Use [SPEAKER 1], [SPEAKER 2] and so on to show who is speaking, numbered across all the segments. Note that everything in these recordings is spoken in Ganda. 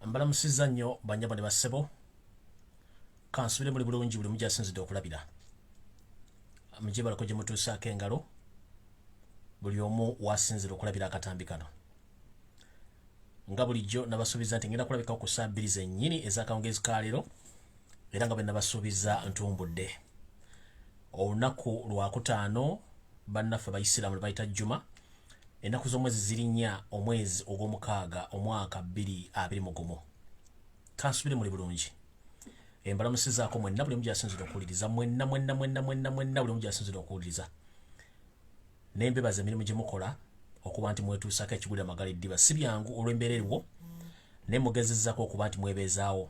[SPEAKER 1] Mbalamusiza nnyo banyabo ne bassebo. Kansubire muli bulungi buli mujasinzidde okulabira. Mujibalako gye mutuusaako engalo. Buli omu wasinzira okulabira akatambi kano. Nga bulijjo nabasuubiza nti ngenda kulabika ku saa 2 zennyini ez'akawungeezi ka leero era nga bwe nabasuubiza ntumbudde. Olunaku lwakutaano bannaffe Abayisiraamu bayita Juma. Ennaku z'omwezi ziri 4 omwezi ogw'omukaaga omwaka 2021. Kansubire muli bulungi. Mbalamusizaako mwenna buli mujasinzira okuwuliriza mwenna buli mujasinzira okuwuliriza. Nembebaza emirimu gye mukola okuba nti mwetuusako ekigulira amagala eddiba si byangu olw'embeera eriwo naye mugezezzaako okuba nti mwebeezaawo.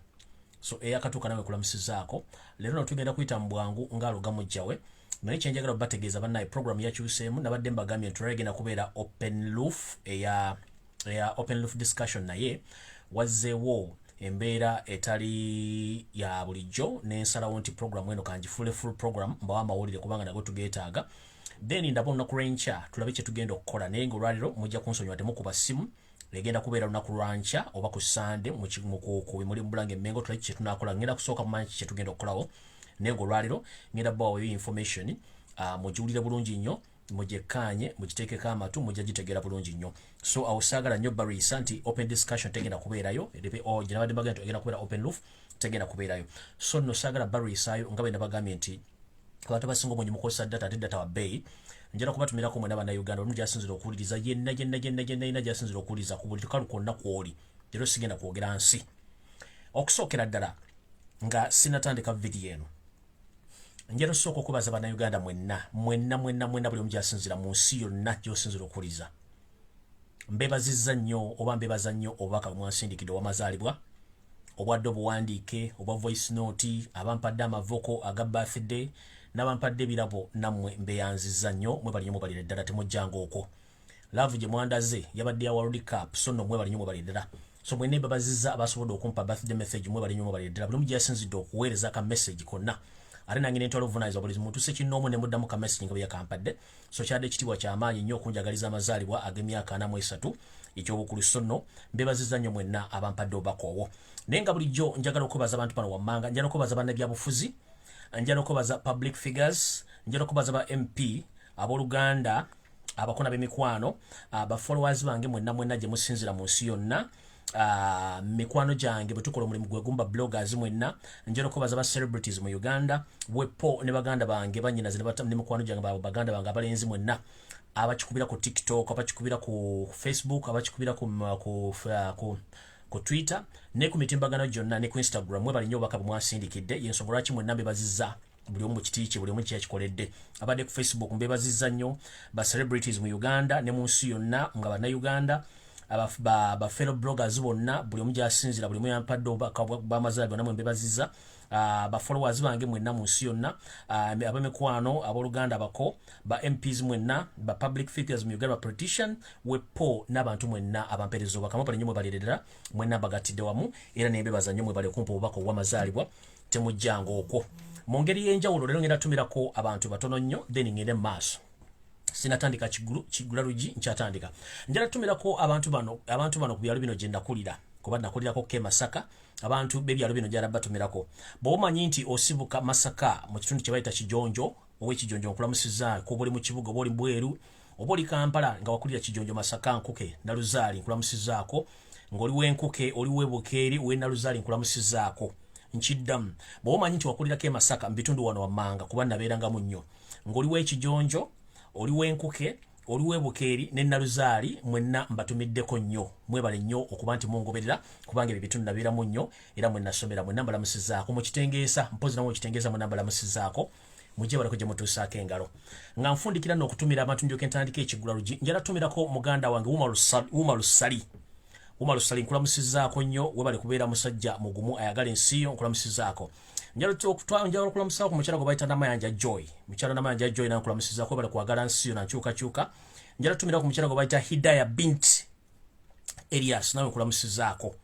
[SPEAKER 1] So eyakatuuka nawe kulamusizaako leero no tugenda kuyita mu bwangu ng'alugamujjawe naye kye njagala bategeeza bannaye program yakyuseemu nabadde mbagambye nti egenda kubeera open roof eya open roof discussion naye wazzeewo embeera etali ya bulijjo n'ensalawo nti program eno kangifuule full program mbawa amawulire kubanga nago tugeetaaga. Then ndaba olunaku lw'enkya tulabe kye tugenda okukola naye ng'olwaliro mujja kunsonyiwa temukuba ssimu egenda kubeera lunaku lwankya oba ku Sande mu bimuli mu Bulange Mmengo tulabe kye tunaakola ngenda kusooka mu manyi kye tugenda okukolawo naye ng'olwaliro ngenda bawa information mugiwulire bulungi nnyo mugikkaanye mugiteekeko amatu mujja gitegeera bulungi nnyo. So awo saagala nnyo bariisa nti open discussion tegenda kubeerayo gye nabadde mbagambye nti egenda kubeera open roof tegenda kubeerayo. So nno saagala bariisaayo nga bwe nabagambye nti abantu abasinga obungi mukozesa data ate data wa bbeeyi njala kubatumirako mwena bannayuganda omu gyasinzira okuwuliriza yenna gyasinzira okuwuliriza ku buli lukalu kwonna kw'oli leero sigenda kwogera nsi. Okusookera ddala nga sinatandika vidiyo eno njala osooka okubaza bannayuganda mwenna buli omu gyasinzira mu nsi yonna gy'osinzira okuwuliriza. Mbebazizza nnyo oba mbebaza nnyo obubaka bw'omwansindikidde ow'amazaalibwa obwadde obuwandiike obwa voice note abampadde amavoko aga birthday n'abampadde ebirabo nammwe mbeyanzizza nnyo mwebali nnyo mwebalire ddala temujjanga okwo. Love gye mwandaze yabadde ya World Cup so nno mwebali nnyo mwebalire ddala. So mwenna mbebazizza abasobodde okumpa birthday message mwebali nnyo mwebalire ddala. Buli omu gyasinzidde okuweereza ka message konna ate nange nentwala obuvunaanyizibwa buli muntu sekinnoomu ne muddamu ka message nga bwe yakampadde. So kyadde ekitiibwa ky'amaanyi nnyo okunjagaliza amazaalibwa ag'emyaka 43 eky'obukulu. So nno mbebazizza nnyo mwenna abampadde obubaka obwo. Naye nga bulijjo njagala okubaza abantu bano wammanga njagala okubaza bannabyabufuzi njagala okubaza public figures njagala okubaza ba MP abooluganda abakona b'emikwano followers bange mwenna gye musinzira mu nsi yonna mikwano gyange bwe tukola omulimu gwe gumba bloggers mwenna njagala okubaza ba celebrities mu Uganda wepo ne baganda bange bannyinaze ne mikwano gyange baganda bange abalenzi mwenna abakikubira ku TikTok abakikubira ku Facebook abakikubira ku Twitter ne ku mitimbagano gyonna ne ku Instagram mwebali nnyo obubaka bw'omwasindikidde y'ensonga lwaki mwenna mbebazizza buli omu kitiiki buli omu kyakikoledde. Abadde ku Facebook mbebazizza nnyo ba celebrities mu Uganda ne mu nsi yonna nga bannayuganda ba fellow bloggers bonna buli omu gyasinzira buli omu yampadde obubaka bw'amazaalibwa namwe mbebazizza ba followers bange mwenna mu nsi yonna ab'emikwano abooluganda abako ba MPs mwenna ba public figures mu Uganda ba politician wepo n'abantu mwenna abampeereza obubaka mwebali nnyo mwebalire ddala mwenna mbagattidde wamu era nembebaza nnyo mwebali okumpa obubaka obw'amazaalibwa temujjanga okwo. Mu ngeri y'enjawulo leero ngenda tumirako abantu batono nnyo then ngende mu maaso. Sinatandika kigula lugi nkyatandika. Njala tumirako abantu bano ku byalo bino gye ndakulira kuba nakulirako ke Masaka abantu b'ebyalo bino gy'ala batumirako. Bw'omanyi nti osibuka Masaka mu kitundu kye bayita Kijonjo ow'ekijonjo nkulamusiza ko buli mu kibuga boli Bweru oba oli Kampala nga wakulira Kijonjo Masaka Nkuke Naluzaali nkulamusizaako ng'oli w'Enkuke oli w'Ebukeeri w'e Naluzaali nkulamusizaako nkiddamu. Bw'omanyi nti wakulirako e Masaka mu bitundu wano wammanga kuba nabeerangamu nnyo ng'oli w'Ekijonjo oli w'Enkuke oli w'Ebukeeri ne Naluzaali mwenna mbatumiddeko nnyo mwebale nnyo okuba nti mungoberera kubanga ebyo bitundu nabeeramu nnyo era mwenna somera mwenna mbalamusizaako mu kitengeesa mpozi namwe kitengeesa mwenna mbalamusizaako mujje balako gye mutuusaako engalo nga nfundikira n'okutumira abantu ndyoke ntandika ekigula lugi njala tumirako muganda wange Wuma Lusali nkulamusizaako nnyo webale kubeera musajja mugumu ayagala ensi yo nkulamusizaako. Njala okulamusizaako mukyala gwe bayita Namayanja Joy mukyala Namayanja Joy nankulamusizaako webale kwagala nsi yo nankyukakyuka. Njala tumirako mukyala gwe bayita Hidaya Bint Elias nawe nkulamusizaako.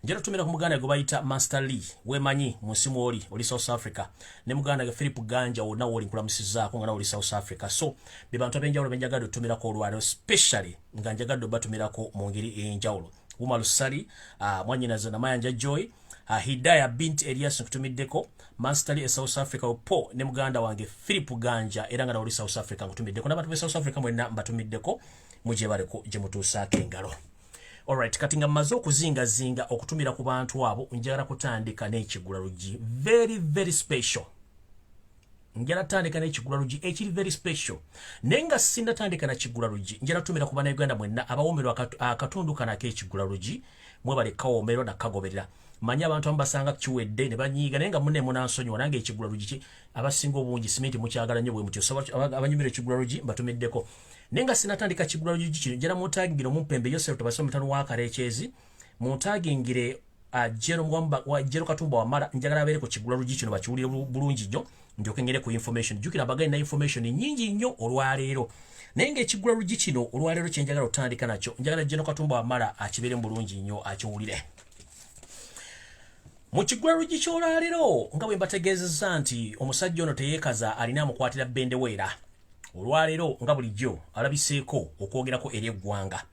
[SPEAKER 1] Njala tumira ku muganda gwe bayita Master Lee wemanyi mu nsi oli South Africa ne muganda ge Philip Ganja wonna woli nkulamusizaako nga nawe oli South Africa. So be bantu abenjawulo benjagadde otumirako olwaliro especially nga njagadde obatumirako mu ngeri ey'enjawulo Wuma Lusali mwanyinazo na Mayanja Joy Hidaya Bint Elias nkutumiddeko Manstali e South Africa po ne muganda wange Philip Ganja era nga nawuli South Africa nkutumiddeko n'abantu be South Africa mwenna mbatumiddeko muje baleko gye mutuusaako engalo. Alright, kati nga mmaze okuzingazinga okutumira ku bantu abo njagala kutandika n'ekigula luggi very special. Njala tandika n'ekigula luggi ekiri very special. Nenga sinda tandika na kigula luggi njala tumira ku bana Uganda mwenna abawoomerwa akatundu kana k'ekigula luggi mwe bale kawoomerwa na kagoberera. Manya abantu ambasanga kiwedde ne banyiiga nenga munne munansonyiwa nange ekigula luggi abasinga obungi simenti mukyagala nnyo bwe mutyo abanyumira ekigula luggi batumiddeko. Nenga sinatandika kigula luggi kino njala mutagingire omumpembe Yosef tubasome mutano wa Karekyezi mutagingire Jero Mwamba wa Jero Katumba Wamala njagala abeere ku kigula luggi kino bakiwulire bulungi nnyo njoke ngere ku information jukira bagani na information nyingi nnyo olwaleero. Nenga ekigula luggi kino olwaleero kye njagala otandika nakyo njagala Jero Katumba Wamala akibeere bulungi nnyo akiwulire. Mu kigula luggi ky'olwaleero nga bwe mbategeezezza nti omusajja ono teyeekaza alina amukwatira bendeweera. Olwaleero nga bulijjo alabiseeko okwogerako eri eggwanga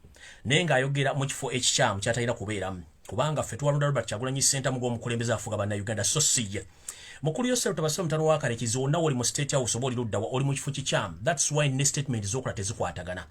[SPEAKER 1] nenga ayogera mu kifo ekikyamu kyatalina kubeeramu kubanga ffe tuwalonda Robert Kyagulanyi ssentamu gw'omukulembeze afuga bannayuganda so si ye. Mukulu Yosef tubasome mutano wa Karekyezi wonna oli mu state house oba oli luddawa oli mu kifo kikyamu. That's why ne statement z'okola tezikwatagana.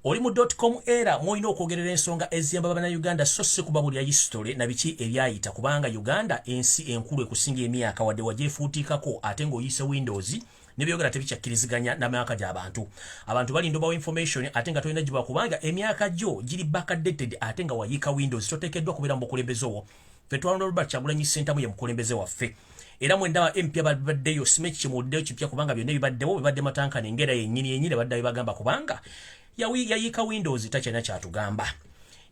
[SPEAKER 1] Oli mu .com era mwolina okwogerera ensonga eziyamba bannayuganda so si kubabulira history na biki ebyayita kubanga Uganda ensi enkulu ekusinga emyaka wadde wagyefuutiikako ate ng'oyise Windows nebyogera tebikyakkiriziganya n'amyaka gy'abantu. Abantu balinda bawa information ate nga tolina giba kubanga emyaka gyo giri backdated ate nga wayiika Windows toteekeddwa kubeera mu bukulembeze obwo. Ffe twalonda Robert Kyagulanyi ssentamu ye mukulembeze waffe. Era mwendaba MP abaddeyo simeki kimuddeyo kipya kubanga byonna bibaddewo bibadde matankana engera yennyini baddayo bagamba kubanga yayiika Windows takyalina kyatugamba.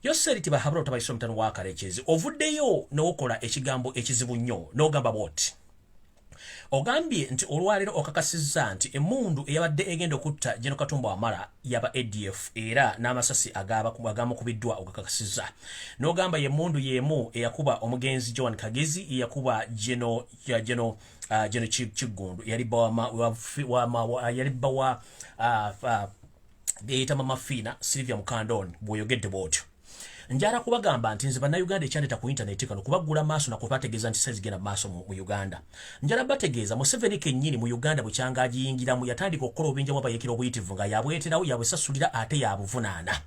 [SPEAKER 1] Yoseri tibahabula otabayisa omutano wa Karekyezi ovuddeyo n'okola ekigambo ekizibu nnyo n'ogamba bw'oti. Ogambye nti olwaleero okakasizza nti emmundu eyabadde egenda okutta Jeno Katumba Wamala yaba ADF era n'amasasi agamukubiddwa okakasizza. N'ogamba ye mmundu y'emu eyakuba omugenzi Joan Kagezi eyakuba Jeno Kiggundu yalibba wa Geita Mama Fina Sylvia Mukandoni bw'oyogedde bw'otyo. Njala kubagamba nti nze bannayuganda ekyandeta ku internet kano kubagula maaso na kubategeeza nti saizi genda maaso mu Uganda. Njala bategeeza Museveni kennyini mu Uganda bukyanga agiyingiramu yatandika okukola obubinja bw'abayekera obuyitivu nga yabweterawo yabwesasulira ate yabuvunaana.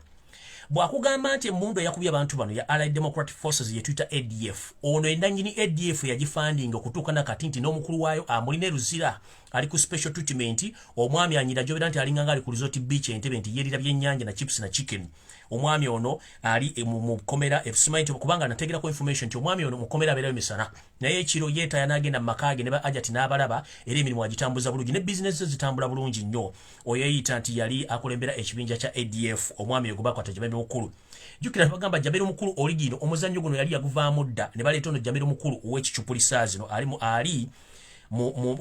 [SPEAKER 1] Bwakugamba nti emmundu eyakubye abantu bano ya Allied Democratic Forces ye tuyita ADF ono endanyini ADF yagifandinga okutuuka nakati nti n'omukulu waayo amulina eruzira ali ku special treatment omwami anyira jobera nti alinganga ali ku resort beach Entebbe nti yerira byennyanja na chips na chicken. Omwami ono ali mu komera ebisimanyiti kubanga nategerako information nti omwami ono mu komera abeerayo misana naye ekiro yeeta yanagenda mu makaage ne ba ajati n'abalaba era emirimu agitambuza bulungi ne business zitambula bulungi nnyo. Oyo yeyita nti yali akulembera ekibinja kya ADF omwami oyo bakwata Jaberi Mukulu. Jukira bagamba Jaberi Mukulu oligino omuzannyo guno yali yaguvaamu dda ne baleeta ono Jaberi Mukulu ow'ekicupulisa zino ali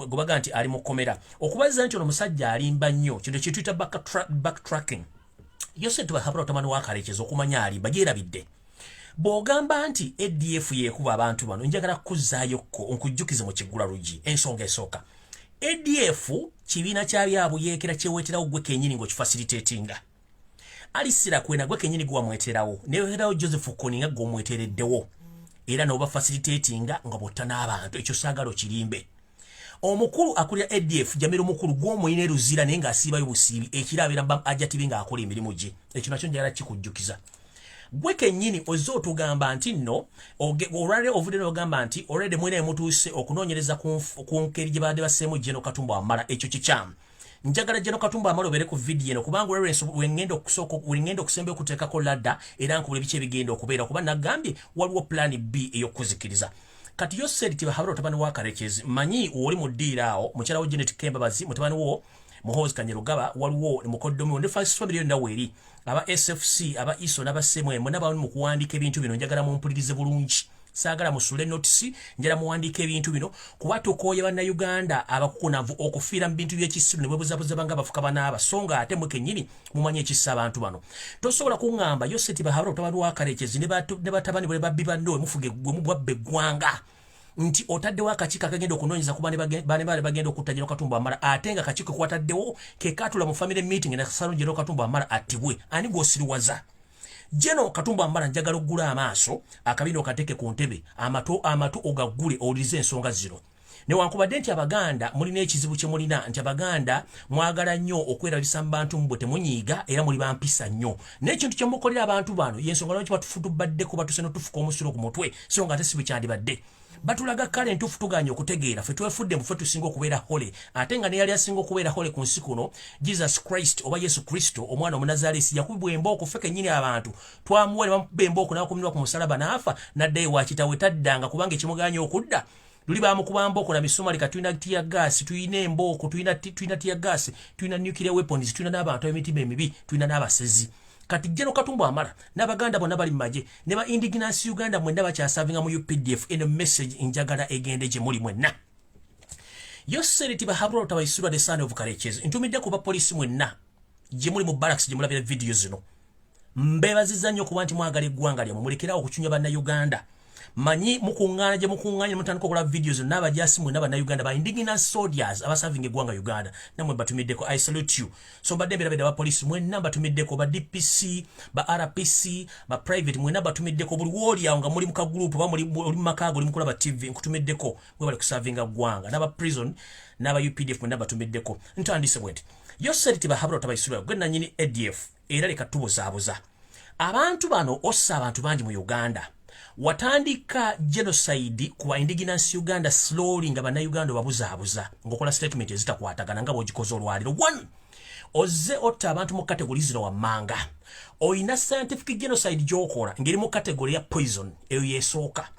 [SPEAKER 1] gubaga nti ali mu komera okubaza nti ono musajja alimba nnyo kino kye tuyita backtracking. Yose tubahabula otamani wa Karekyezi okumanya alimba gyerabidde. Bw'ogamba nti ADF yeekuba abantu bano njagala kuzzaayo nkujjukize mu kigula luggi ensonga esooka. ADF kibiina kya byabuyeekera kyeweeterawo gwe kennyini ng'okifacilitatinga. Alisira kwena gwe kennyini gwe wamweterawo neweeterawo Joseph Kony nga gwe omwetereddewo era n'oba facilitatinga nga bw'otta n'abantu ekyo saagala okirimbe. Omukulu akulira ADF Jamiro Mukulu gw'omuyina eruzira naye ng'asiibayo busiibi ekirabeera ajjatibe ng'akola emirimu gye ekyo nakyo njagala kikujjukiza. Gwe kennyini ozze otugamba nti nno olwaleero ovudde n'ogamba nti olwedde mwena mutuuse okunoonyereza ku ngeri gye badde basseemu Jeno Katumba Wamala ekyo kikyamu. Njagala Jeno Katumba Wamala obeere ku vidiyo eno kubanga wengenda okusemba okuteekako ladda era nkubula biki ebigenda okubeera kuba nagambye waliwo plan B ey'okuzikiriza. Kati Yoseri tibahabula otabani wa Karekyezi manyi oli mu ddiira awo mukyala wo Janet Kembabazi mutabani wo Muhoozi Kanyerugaba waliwo mukoddomi ne first family yonna weeri aba SFC aba ISO n'aba SMM n'abamu mu kuwandiika ebintu bino njagala mumpulirize bulungi. Saagala musule notisi njala muwandiika ebintu bino kuba tukooye bannayuganda abakukunavu okufiira mu bintu by'ekisiru ne bwebuzabuza banga bafuka banaaba so nga ate mwe kennyini mumanye ekissa abantu bano. Tosobola kuŋŋamba Yose tibahabula otabani wa Karekyezi ne batabani bwe babbi banno emufuge gwe mubwabba eggwanga nti otaddewo akakiiko akagenda okunoonyeza ku bane bagenda okutta Jeno Katumba Wamala ate nga akakiiko kwataddewo ke katula mu family meeting na Salon Jeno Katumba Wamala attibwe ani gw'osiriwaza. Jeno Katumba Wamala njagala oggula amaaso akabino kateke ku ntebe amatu ogaggule owulirize ensonga zino. Newankubadde nti Abaganda mulina ekizibu kye mulina nti Abaganda mwagala nnyo okwerabisa mu bantu mbwe temunyiiga era muli bampisa nnyo. N'ekintu kye mukolera abantu bano y'ensonga lwaki batufutubaddeko batuse n'otufuka omusiro ku mutwe so nga ate si bwe kyandibadde. Batulaga kale ntufu tuganye okutegeera ffe twefudde mu ffe tusinga okubeera hole ate nga ne yali asinga okubeera hole ku nsi kuno Jesus Christ oba Yesu Kristo omwana Omunazaalesi yakubibwa embooko ffe kennyini abantu twamuwa ne bamukuba embooko n'akumirwa ku musalaba n'afa n'addayo wa kitaawe taddanga kubanga ekimuganye okudda luli bamukuba mbooko na misumali ka tulina tiya gaasi tulina embooko tulina tiya gaasi tulina nuclear weapons tulina n'abantu ab'emitima emibi tulina n'abasezi. Kati Jeno Katumba Wamala n'Abaganda bonna bali maje ne ba indigenous Uganda mwenna bakyasavinga mu UPDF in a message njagala egende gye muli mwenna. Yo seriti bahabula tabayisura the son of Kareches ntumidde ku ba police mwenna gye muli mu barracks gye mulabira video zino. Mbebaziza nnyo kuba nti mwagala eggwanga lyammwe mulekerawo okucunya banna Uganda. Manyi mukungana gye mukunganya mutandika okola videos n'abajasi mwenna banna Uganda ba indigenous soldiers abasavinga eggwanga Uganda namwe batumiddeko. I salute you. So badde mbera ba police mwenna batumiddeko ba DPC ba RPC ba private mwenna batumiddeko buli woli awo nga muli mu ka group ba muli makago limukola ba TV nkutumiddeko mwe bali kusavinga ggwanga n'aba prison n'aba UPDF mwenna batumiddeko. Ntandise bwenti yo seriti bahabula tabayisura gwe nanyini ADF era leka tubuzaabuza abantu bano ossa abantu bangi mu Uganda. Watandika genocide kuba indigenous Uganda slowly nga bana Uganda babuzaabuza ngokola statement ezitakwatagana nga bwogikoze olwaliro. 1 oze otta abantu mu category zino wammanga oyina scientific genocide gyokola ngeri mu category ya poison eyo yesooka.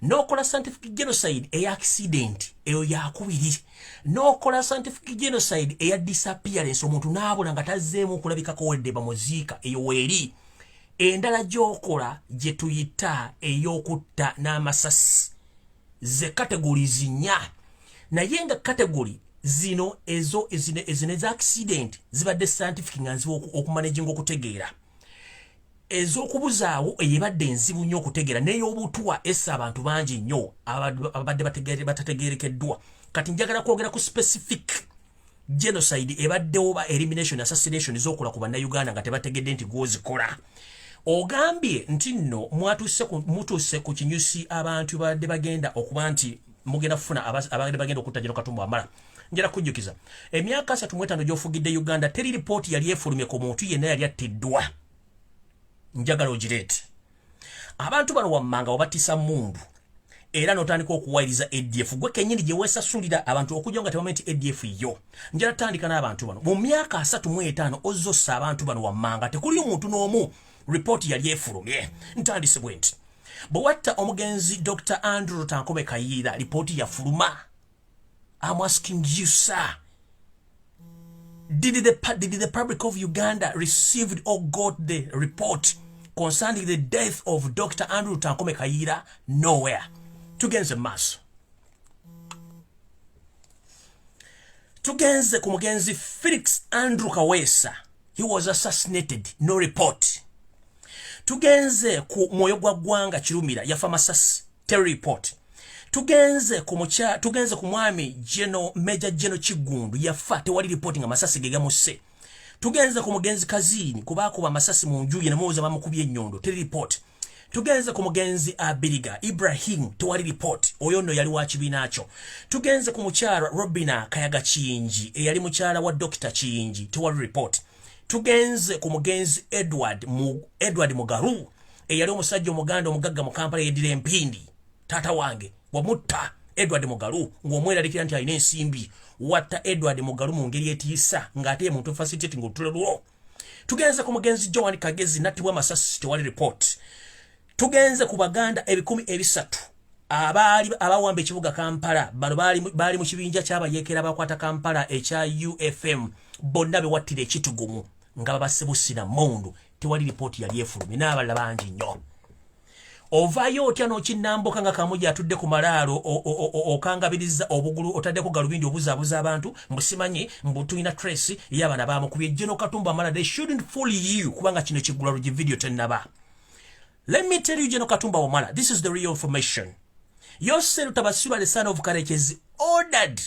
[SPEAKER 1] Nokola scientific genocide eya accident eyo yakubiri. Nokola scientific genocide eya disappearance omuntu n'abula nga tazzeemu okulabikako wedde bamuziika eyo weeri. Endala gyokola gye tuyita ey'okutta n'amasasi ze categories nnya naye nga category zino ezo eza accident zibadde scientific nga nzibu okumanaginga okutegeera. Ez'okubuzaawo eyebadde enzibu nnyo okutegeera n'ey'obutwa essa abantu bangi nnyo abadde batategeerekeddwa. Kati njagala kwogera ku specific genocide ebadde oba elimination assassination ez'okola ku bannayuganda nga tebategedde nti gwozikola. Ogambye nti nno mutuse ku kinyusi abantu badde bagenda okuba nti mugenda kufuna abadde bagenda okutta Jeno Katumba Wamala. Njala kujjukiza emyaka 35 gy'ofugidde Uganda teri ripooti yali efulumye ku muntu yenna yali attiddwa. Njagala ogireete abantu bano wammanga obatisa mundu era n'otandika okuwayiriza ADF gwe kennyini gye weesasulira abantu okujja nga tebamanya nti ADF yo. Njala tandika n'abantu bano mu myaka 35 ozzossa abantu bano wammanga tekuli omuntu n'omu report yali efulumye. Ntandise bwenti bwe watta omugenzi Dr. Andrew Tankome Kayiira report yafuluma. I'm asking you, sir, did the public of Uganda received or got the report concerning the death of Dr. Andrew Tankome Kayiira? Nowhere. Tugenze maso tugenze ku mugenzi Felix Andrew Kaweesa, he was assassinated, no report. Tugenze ku Mwoyo gwa Ggwanga Kirumira yafa masasi, terror report. Tugenze ku mwami Major General Kigundu yafa tewali reporting amasasi ge gamuse. Tugenze ku mugenzi Kazini kubakuba amasasi mu nju ye namuwoza bamukubye ennyondo, terror report. Tugenze ku mugenzi Abiriga Ibrahim tewali report, oyo nno yali wa kibiina kyo. Tugenze ku mukyala Robina Kayaga Kiyingi eyali mukyala wa Dr. Kiyingi, tewali report. Tugenze ku mugenzi Edward Mugaru eyali omusajja omuganda omugagga mu Kampala yeddira empindi, taata wange wamutta Edward Mugaru ng'omweralikira nti alina ensimbi. Watta Edward Mugaru mu ngeri etiisa ng'ate ye muntu facilitating ng'otulero. Tugenze ku mugenzi Joan Kagezi nattibwa amasasi, tewali report. Tugenze ku Baganda 1,300 abawamba ekibuga Kampala bano baali mu kibinja ky'abayeekera bakwata Kampala ekya UFM bonna bewattira ekitugumu nga babasebusina mundu, tewali report yali efulumye n'abalala bangi nnyo. Ovayo otya n'okinnambuka nga kamuja atudde ku malaalo okangabiriza obugulu otaddeko galubindi obuzaabuza abantu mbusimanyi mbutuyina trace y'abaana baamukubye Jeno Katumba Wamala. They shouldn't fool you kubanga kino kiggula lugi video tennaba. Let me tell you, Jeno Katumba Wamala, this is the real information. Yourself Tabasura, the son of Karekezi, ordered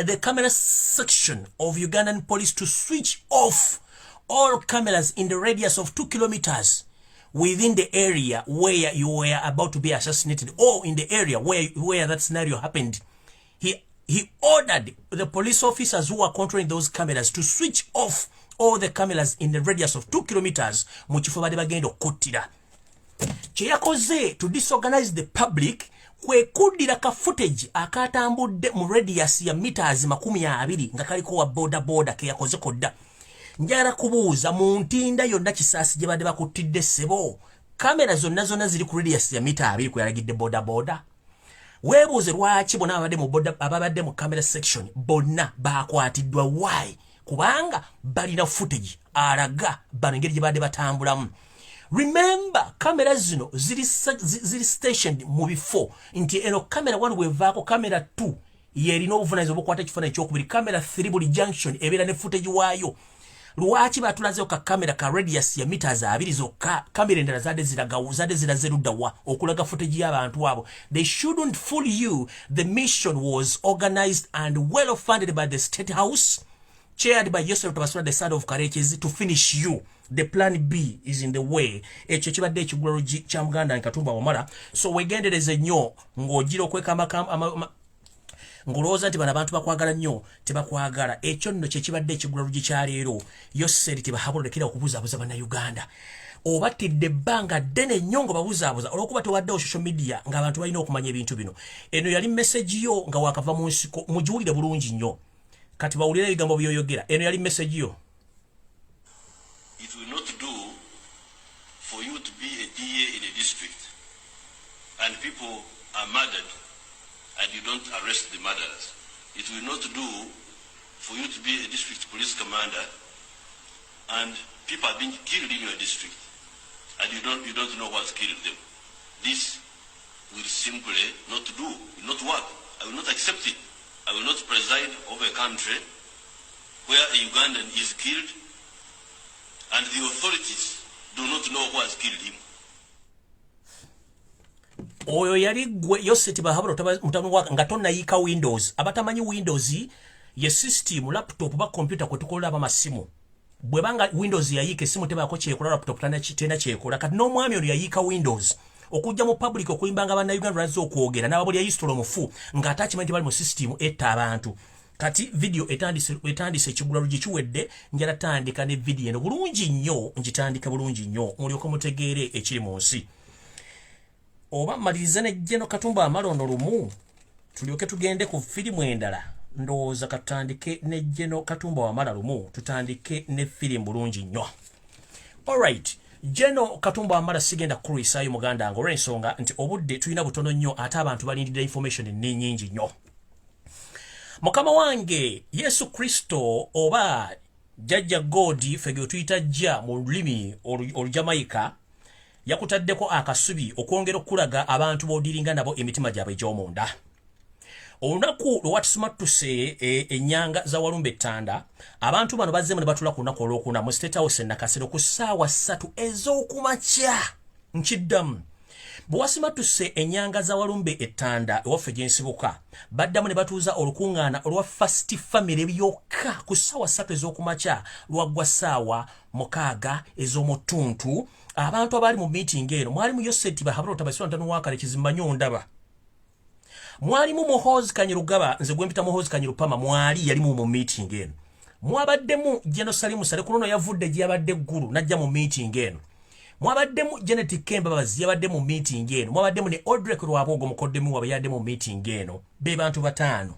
[SPEAKER 1] the camera section of Ugandan police to switch off all cameras in the radius of 2 kilometers within the area where you were about to be assassinated, or in the area where that scenario happened. He ordered the police officers who were controlling those cameras to switch off all the cameras in the radius of 2 kilometers mukifo bade bagenda okuttira. Kye yakoze to disorganize the public kwe kuddira ka footage akatambudde mu radius ya meters 20 nga kaliko wa boda ke yakoze kodda. Njagala kubuuza mu ntinda yonna kisaasi gye badde bakuttidde ssebo, kamera zonna ziri ku radius ya mita 2 kwe yalagidde boda. Weebuuze lwaki bonna ababadde mu camera section bonna bakwatiddwa. Why? Kubanga balina footage alaga bano engeri gye badde batambulamu. Remember, camera zino ziri stationed mu bifo nti eno camera 1 wevaako camera 2 yerina obuvunaanyizibwa bw'okukwata ekifaananyi ekyokubiri, camera 3 buli junction ebeera ne footage waayo. Lwaki batulazeeko ka camera ka radius ya meters 2 zokka? Kamera endala zadde ziraze ludda wa okulaga footage y'abantu abo. They shouldn't fool you. The mission was organized and well funded by the State House, chaired by Joseph Tabasura, the son of Karekezi, to finish you. The plan B is in the way. Ekyo kibadde ekigulalo kya Muganda Katumba Wamala. So wegendereze nnyo ng'ogira okweka ngulowooza nti bano abantu bakwagala nnyo tebakwagala. Ekyo nno kye kibadde ekigulalo kya leero. Yoseri tebahabulekera okubuzaabuza bannayuganda. Obatidde ebbanga ddene nnyo nga babuzaabuza olw'okuba tewaddewo social media ng'abantu balina okumanya ebintu bino. Eno yali message yo nga wakava mu nsiko, mugiwulire bulungi nnyo. Kati bawulira ebigambo byoyogera. Eno yali message yo.
[SPEAKER 2] It will not do for you to be a DA in a district and people are murdered and you don't arrest the murderers. It will not do for you to be a district police commander and people are being killed in your district and you don't know what's killed them. This will simply not do, will not work. I will not accept it. I will not preside over a country where a Ugandan is killed and the authorities do not know who has killed him.
[SPEAKER 1] Oyo yali gwe Yoseti bahabula mutamu waka nga tonnayika Windows. Abatamanyi Windows ye system laptop ba computer kwe tukola abamasimu. Bwe banga Windows yayiika essimu tebaako kyekola laptop tena kyekola. Kati n'omwami ono yayiika Windows okujja mu public okuyimbanga bannayuganda lwazze okwogera n'ababuli yayisitula omufu nga attachment bali mu system etta abantu. Kati video etandise ekigulalo gikiwedde, njala tandika ne video eno bulungi nnyo, ngitandika bulungi nnyo mulyoke mutegeere ekiri mu nsi. Oba maliriza ne Jeno Katumba Wamala ono lumu tulyoke tugende ku firimu endala. Ndowooza katandike ne Jeno Katumba Wamala lumu tutandike ne firimu bulungi nnyo. Alright, Jeno Katumba Wamala sigenda kukulisaayo muganda ngo olw'ensonga nti obudde tulina butono nnyo ate abantu balindidde information nnyingi nnyo. Mukama wange Yesu Kristo oba Jajja God fege tuyita jja mu lulimi olujamaika yakutaddeko akasubi okwongera okulaga abantu bodiringa nabo emitima gyabwe egy'omunda. Olunaku lwatusumatuse ennyanga za Walumbe Ttanda, abantu bano bazzemu ne batula ku lunaku olwokuna mu State House Nakasero ku ssaawa 3 ez'okumakya. Nkiddamu bwe wasimatuse ennyanga za Walumbe Ttanda ewaffe gye nsibuka, baddamu ne batuuza olukuŋŋaana olwa First Family byokka ku ssaawa 3 ez'okumakya lwaggwa ssaawa 6 ez'omutuntu. Abantu abali mu meeting eno mwalimu Yoseti bahabula Tabasura ntano wakale Kizimba Nyondaba, mwalimu Muhoozi Kanyirugaba, nze gwe mpita Muhoozi Kanyirupama mwali yali mu meeting eno. Mwabaddemu Jeno Salimu Sale kunono yavudde gye yabadde eggulu najja mu meeting eno. Mwabaddemu Janet Kemba Babazi yabadde mu meeting eno. Mwabaddemu ne Audrey Lwabogo mukoddemu wabe yadde mu meeting eno. Be bantu bataano.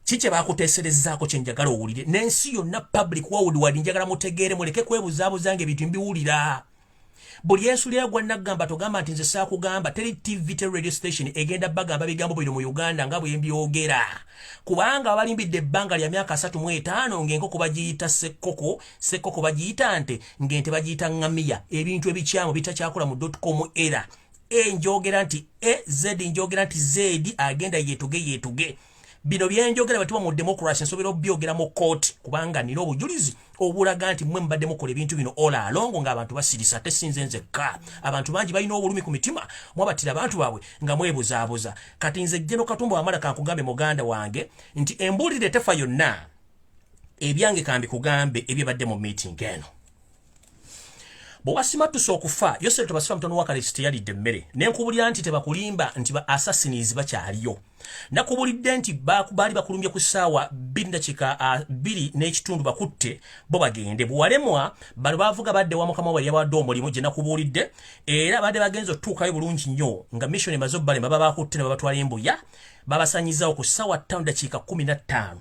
[SPEAKER 1] Kiche bakuteeserezaako kye njagala owulire. N'ensi yonna public wawuliwali njagala mutegeere muleke kwebuzaabuuzanga ebintu mbiwulira. Buli yensulira gwa nagamba togamba nti nze saakugamba. Teri TV te radio station egenda bagamba bigambo bino mu Uganda nga bwe mbyogera. Kubanga abalimbidde ebbanga lya myaka 35 ng'enkoko bagiyita ssekoko bagiyita nte, ng'ente bagiyita ngamiya. Ebintu ebikyamu bitakyakola mu .com era. Njogera nti Z njogera nti Z agenda yetuge. Bino byenjogera batuba mu democracy nsobera obyogera mu court kubanga nina obujulizi obulaga nti mmwe mbadde mukola ebintu bino all along ng'abantu basirisa ate sinze nzekka. Abantu bangi balina obulumi ku mitima mwabatira abantu baabwe nga mwebuzaabuza. Kati nze Jeno Katumba Wamala kankugambe muganda wange nti embulire tefa yonna ebyange kambi kugambe ebyebadde mu meeting eno. bw'obasima tusa okufa Yosef tebasiba mutono wa Kalisiti yalidde emmere nenkubulira nti tebakulimba nti ba assassins bakyaliyo nakubulidde nti baali bakulumbye ku ssaawa 2 n'ekitundu bakutte bo bagende bwalemwa bano bavuga badde wa mukama we yabawadde omulimu gye nakubulidde era badde bagenza otuukayo bulungi nnyo nga mission emaze obbalema baba bakutte ne babatwala embuya babasanyizawo ku ssaawa 5:15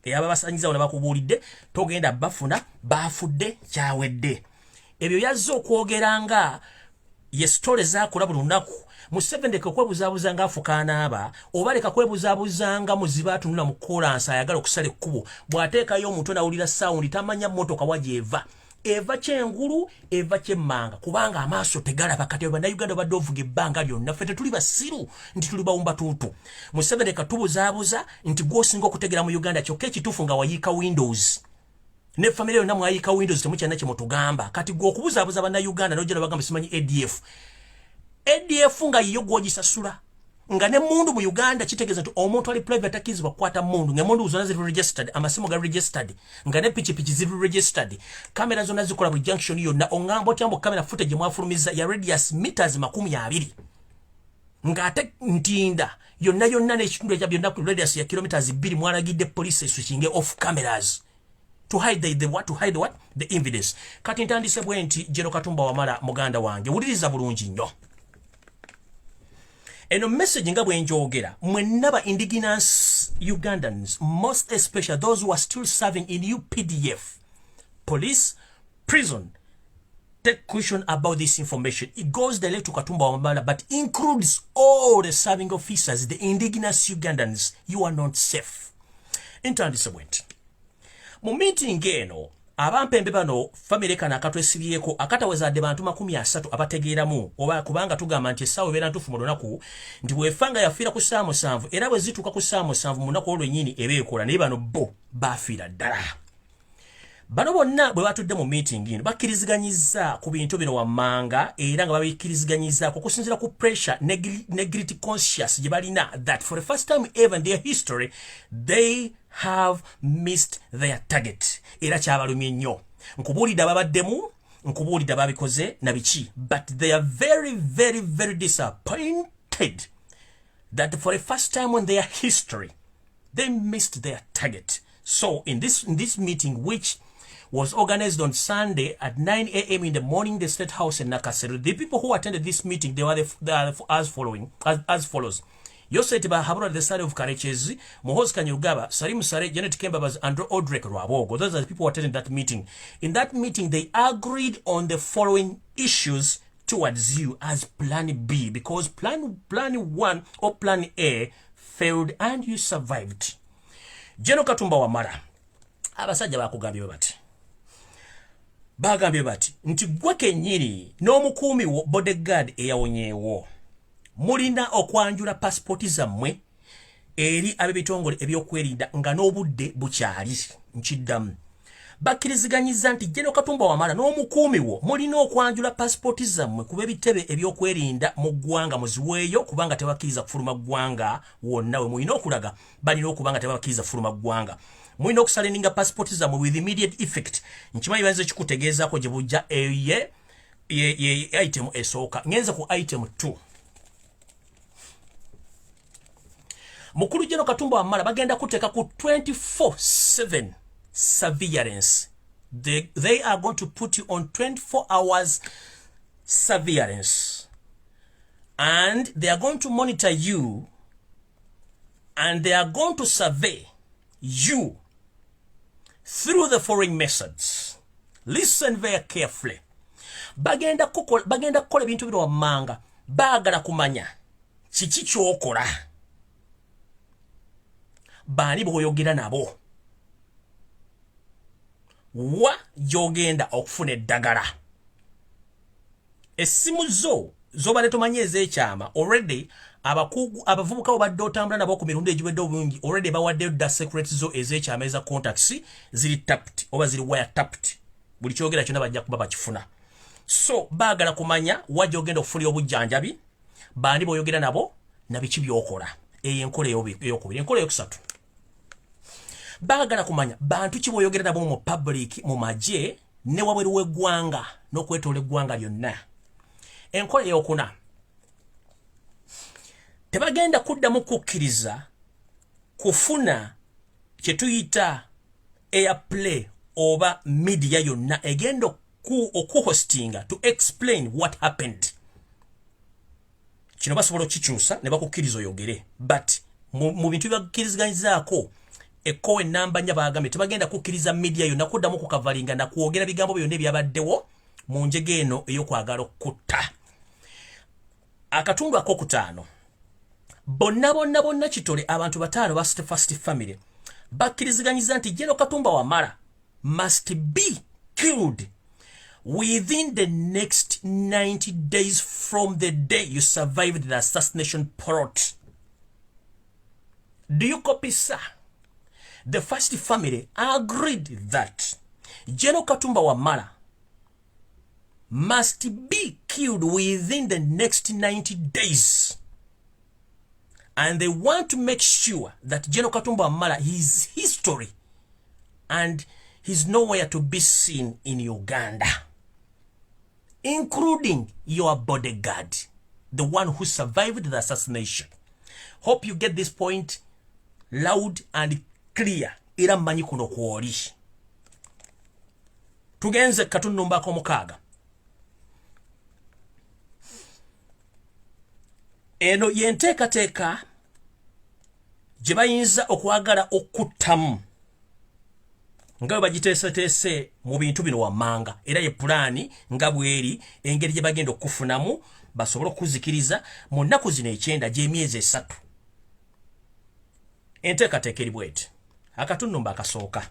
[SPEAKER 1] babasanyizawo ne bakubulidde togenda bafuna bafudde kyawedde ebyo yazze okwogera nga ye story zakola buli lunaku Museveni kwebuzaabuza nga afukaana aba oba leka kwebuzaabuza nga muziba atunula mu kolansi ayagala okusala ekkubo bw'ateekayo omuntu nawulira sound tamanya mmotoka wagyeva eva kyengulu eva kyemmanga kubanga amaaso tegalaba kati bannayuganda badde ovuga ebbanga lyonna ffe tetuli basiru nti tuli bawumba tuutu Museveni katubuzaabuza nti gwosinga okutegera mu Uganda kyokka ekituufu nga wayiika Windows ne family yonna mwayiika Windows temukyalina kye mutugamba kati gwe okubuzaabuza bannayuganda n'ojja bagamba simanyi ADF nga yiyo gwogisasula nga ne mundu mu Uganda kitegeeza nti omuntu ali private akizibwa kukwata mundu ng'emundu zonna ziri registered amasimu ga registered nga ne pichipichi ziri registered kamera zonna zikola buli junction yonna oŋŋamba otya mbu kamera footage mwafulumiza ya radius meters 20 nga ate ntinda yonna n'ekitundu ekya byonna ku radius ya kilometers 2 mwalagidde police eswitchinge off cameras to hide the evidence kati ntandise bwe nti General Katumba Wamala muganda wange wuliriza bulungi nnyo eno message nga bwe njogera mwenna ba indigenous Ugandans most especially those who are still serving in UPDF police prison take caution about this information. It goes direct to Katumba Wamala but includes all the serving officers, the indigenous Ugandans. You are not safe. Intandise bwe nti mu meeting eno abampembe bano family kana akatwesibyeko akatawezadde bantu 30 abategeeramu oba kubanga tugamba nti essaawa ebeera ntuufu mu lunaku nti bwefanga yafiira ku ssaawa 7 era bwe zituuka ku ssaawa 7 mu lunaku olwennyini ebeekola naye bano bo baafiira ddala bano bonna bwe batudde mu meeting ino bakkiriziganyizza ku bintu bino wammanga era nga babikkiriziganyizzaako okusinziira ku pressure ne guilty conscious gye balina that for the first time ever in their history they have missed their target era kyabalumye nnyo nkubuulidde ababaddemu nkubuulidde ababikoze na biki but they are very very very disappointed that for the first time in their history they missed their target. So in this meeting which was organized on Sunday at 9 a.m. in the morning, the State House in Nakasero. The people who attended this meeting, they are as follows. Yosef Bahabura, the son of Karechezi, Mohos Kanyugaba, Salim Sare, Janet Kembabas, and Odrek Rabogo. Those are the people who attended that meeting. In that meeting, they agreed on the following issues towards you as Plan B, because Plan 1 or Plan A failed and you survived. General Katumba Wamala, abasajja bakugambye bati. Bagambye bati nti gwe kennyini n'omukuumi wo bodyguard eyawonyeewo mulina okwanjula pasipoti zammwe eri ab'ebitongole ebyokwerinda nga n'obudde bukyali nkiddamu bakkiriziganyiza nti General Katumba Wamala n'omukuumi wo mulina okwanjula pasipoti zammwe kuba ebitebe ebyokwerinda mu ggwanga muziweeyo kubanga tebakkiriza kufuluma ggwanga wonna we mulina okulaga balina okubanga tebakkiriza kufuluma ggwanga mulina okusalininga passport zammwe with immediate effect nkimanyi banze kikutegeezaako gye bujja ye item esooka ngenze ku item 2 mukulu General Katumba Wamala bagenda kuteeka ku 24/7 surveillance. They are going to put you on 24 hours surveillance and they are going to monitor you and they are going to survey you through the following methods. Listen very carefully. Bagenda kukola ebintu bino wammanga baagala kumanya kiki kyokola baani bw'oyogera nabo wa gy'ogenda okufuna eddagala essimu z'obadde tomanyi ez'ekyama already abavubuka obadde otambula nabo ku mirundi egiwedde obulungi already bawaddeyo dda secret zo ez'ekyama eza contacts ziri tapped oba ziri wire tapped buli kyogera kyonna bajja kuba bakifuna so baagala kumanya wa gy'ogenda okufulira obujjanjabi baani bw'oyogera nabo na biki by'okola eyo enkola ey'okubiri enkola ey'okusatu baagala kumanya bantu ki bw'oyogera nabo mu public mu magye ne wabweru w'eggwanga n'okwetoola eggwanga lyonna. Enkola ey'okuna tebagenda kuddamu kukkiriza kufuna kye tuyita airplay oba media yonna egenda okuhostinga to explain what happened. Kino basobola okukikyusa ne bakukkiriza oyogere, but mu bintu byabakkirizganyizaako ekkowe ennamba nnya bagambye tebagenda kukkiriza media yonna kuddamu kukavalinga na kwogera bigambo byonna ebyabaddewo mu njega eno ey'okwagala okutta. Akatundu ak'okutaano, bonna kitole abantu bataano ba First Family bakkiriziganyiza nti General Katumba Wamala must be killed within the next 90 days from the day you survived the assassination plot. Do you copy, sir? The First Family agreed that General Katumba Wamala must be killed within the next 90 days. And they want to make sure that General Katumba Wamala, his history, and he's nowhere to be seen in Uganda, including your bodyguard, the one who survived the assassination. Hope you get this point loud and clear. Era mmanyi kuno kwoli. Tugenze Katundu mbako mukaaga. Eno yenteekateeka gye bayinza okwagala okuttamu nga bwe bagiteeseteese mu bintu bino wammanga, era ye pulaani nga bweri engeri gye bagenda okufunamu basobole okuzikiriza mu nnaku zino 9 gy'emyezi 3. Enteekateeka eri bweti. Akatundu akasooka.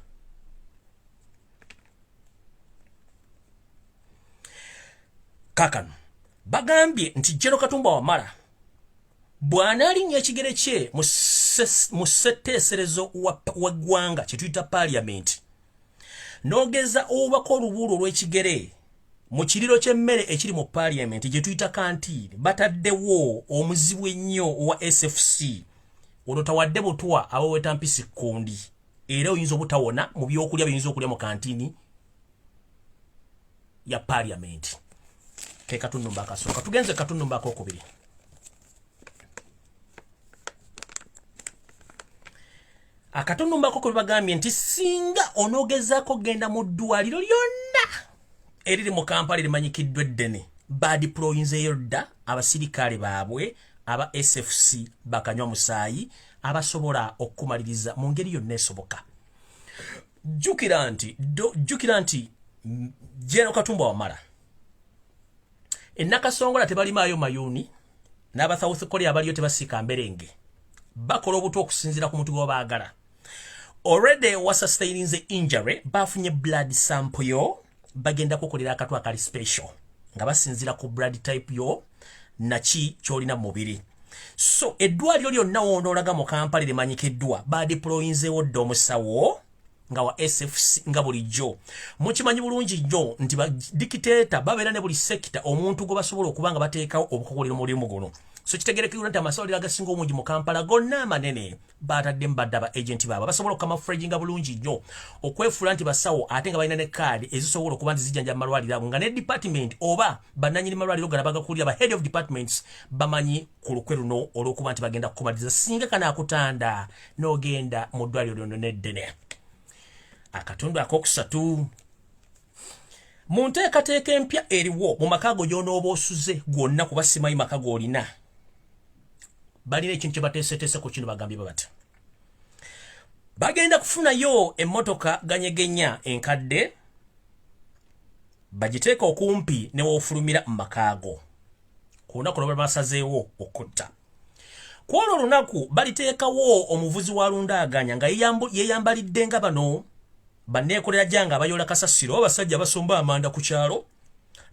[SPEAKER 1] Kaakano bagambye nti General Katumba Wamala bw'anaalinnya ekigere kye mu ssetteeserezo w'eggwanga kye tuyita Parliament, n'ogeza obubaka olubuulo olw'ekigere mu kiriro ky'emmere ekiri mu Parliament gye tuyita kantiini, bataddewo omuzibu ennyo owa SFC. Olwo tawadde butwa abaweta mpisi kundi, era oyinza obutawona mu byokulya byinza okulya mu kantiini ya Parliament. Ke Katundu akasooka. Tugenze Katundu akokubiri. Akatundu akokubiri bagambye nti singa onogezaako genda mu ddwaliro lyonna eriri mu Kampala limanyikiddwa eddene badiployinzeeyo dda abasirikale baabwe aba SFC bakanywa musaayi abasobola okumaliriza mu ngeri yonna esoboka. Jjukira nti General Katumba Wamala ennakasongola tebalimaayo mayuuni n'aba South Korea abaliyo tebasiika mberenge, bakola obuto okusinziira ku muntu gw'obaagala. Already was sustaining the injury, bafunye blood sample yo, bagenda kukolera akatwa akali special nga basinziira ku blood type yo naki kyolina mubiri. So eddwaliro lyonna w'onoolaga mu Kampala limanyikiddwa badiployinzeewo dda omusawo nga wa SFC nga bulijjo. Mukimanyi bulungi nnyo nti badikiteeta babeera ne buli sekita omuntu gwe basobola okuba nga bateekawo obukokolero mulimu guno. So kitegerekirwa nti amasomero agasinga omungi mu Kampala gonna amanene baataddemu badde aba agenti baabwe basobola okukamafurejinga bulungi nnyo okwefuula nti basawo ate nga balina ne kaadi ezisobola okuba nti zijjanjaba malwaliro ago nga ne department oba bannannyini malwaliro gana bagakulira ba head of departments bamanyi ku lukwe luno olw'okuba nti bagenda kukumaliriza singa kanaakutanda n'ogenda mu ddwaliro lyono n'eddene. Akatundu akokusatu, mu nteekateeka empya eriwo mu maka go gy'onooba osuze gwonna kuba simanyi maka g'olina, balina ekintu kye bateeseteese ku kino bagambye bati bagenda kufunayo emmotoka ganyegenya enkadde bagiteeka okumpi ne woofulumira mu maka go ku lunaku lwe basazeewo okutta. Ku olwo olunaku baliteekawo omuvuzi wa lundaaganya nga yeeyambalidde nga bano banneekolera janga abayola kasasiro abasajja basomba amanda ku kyalo,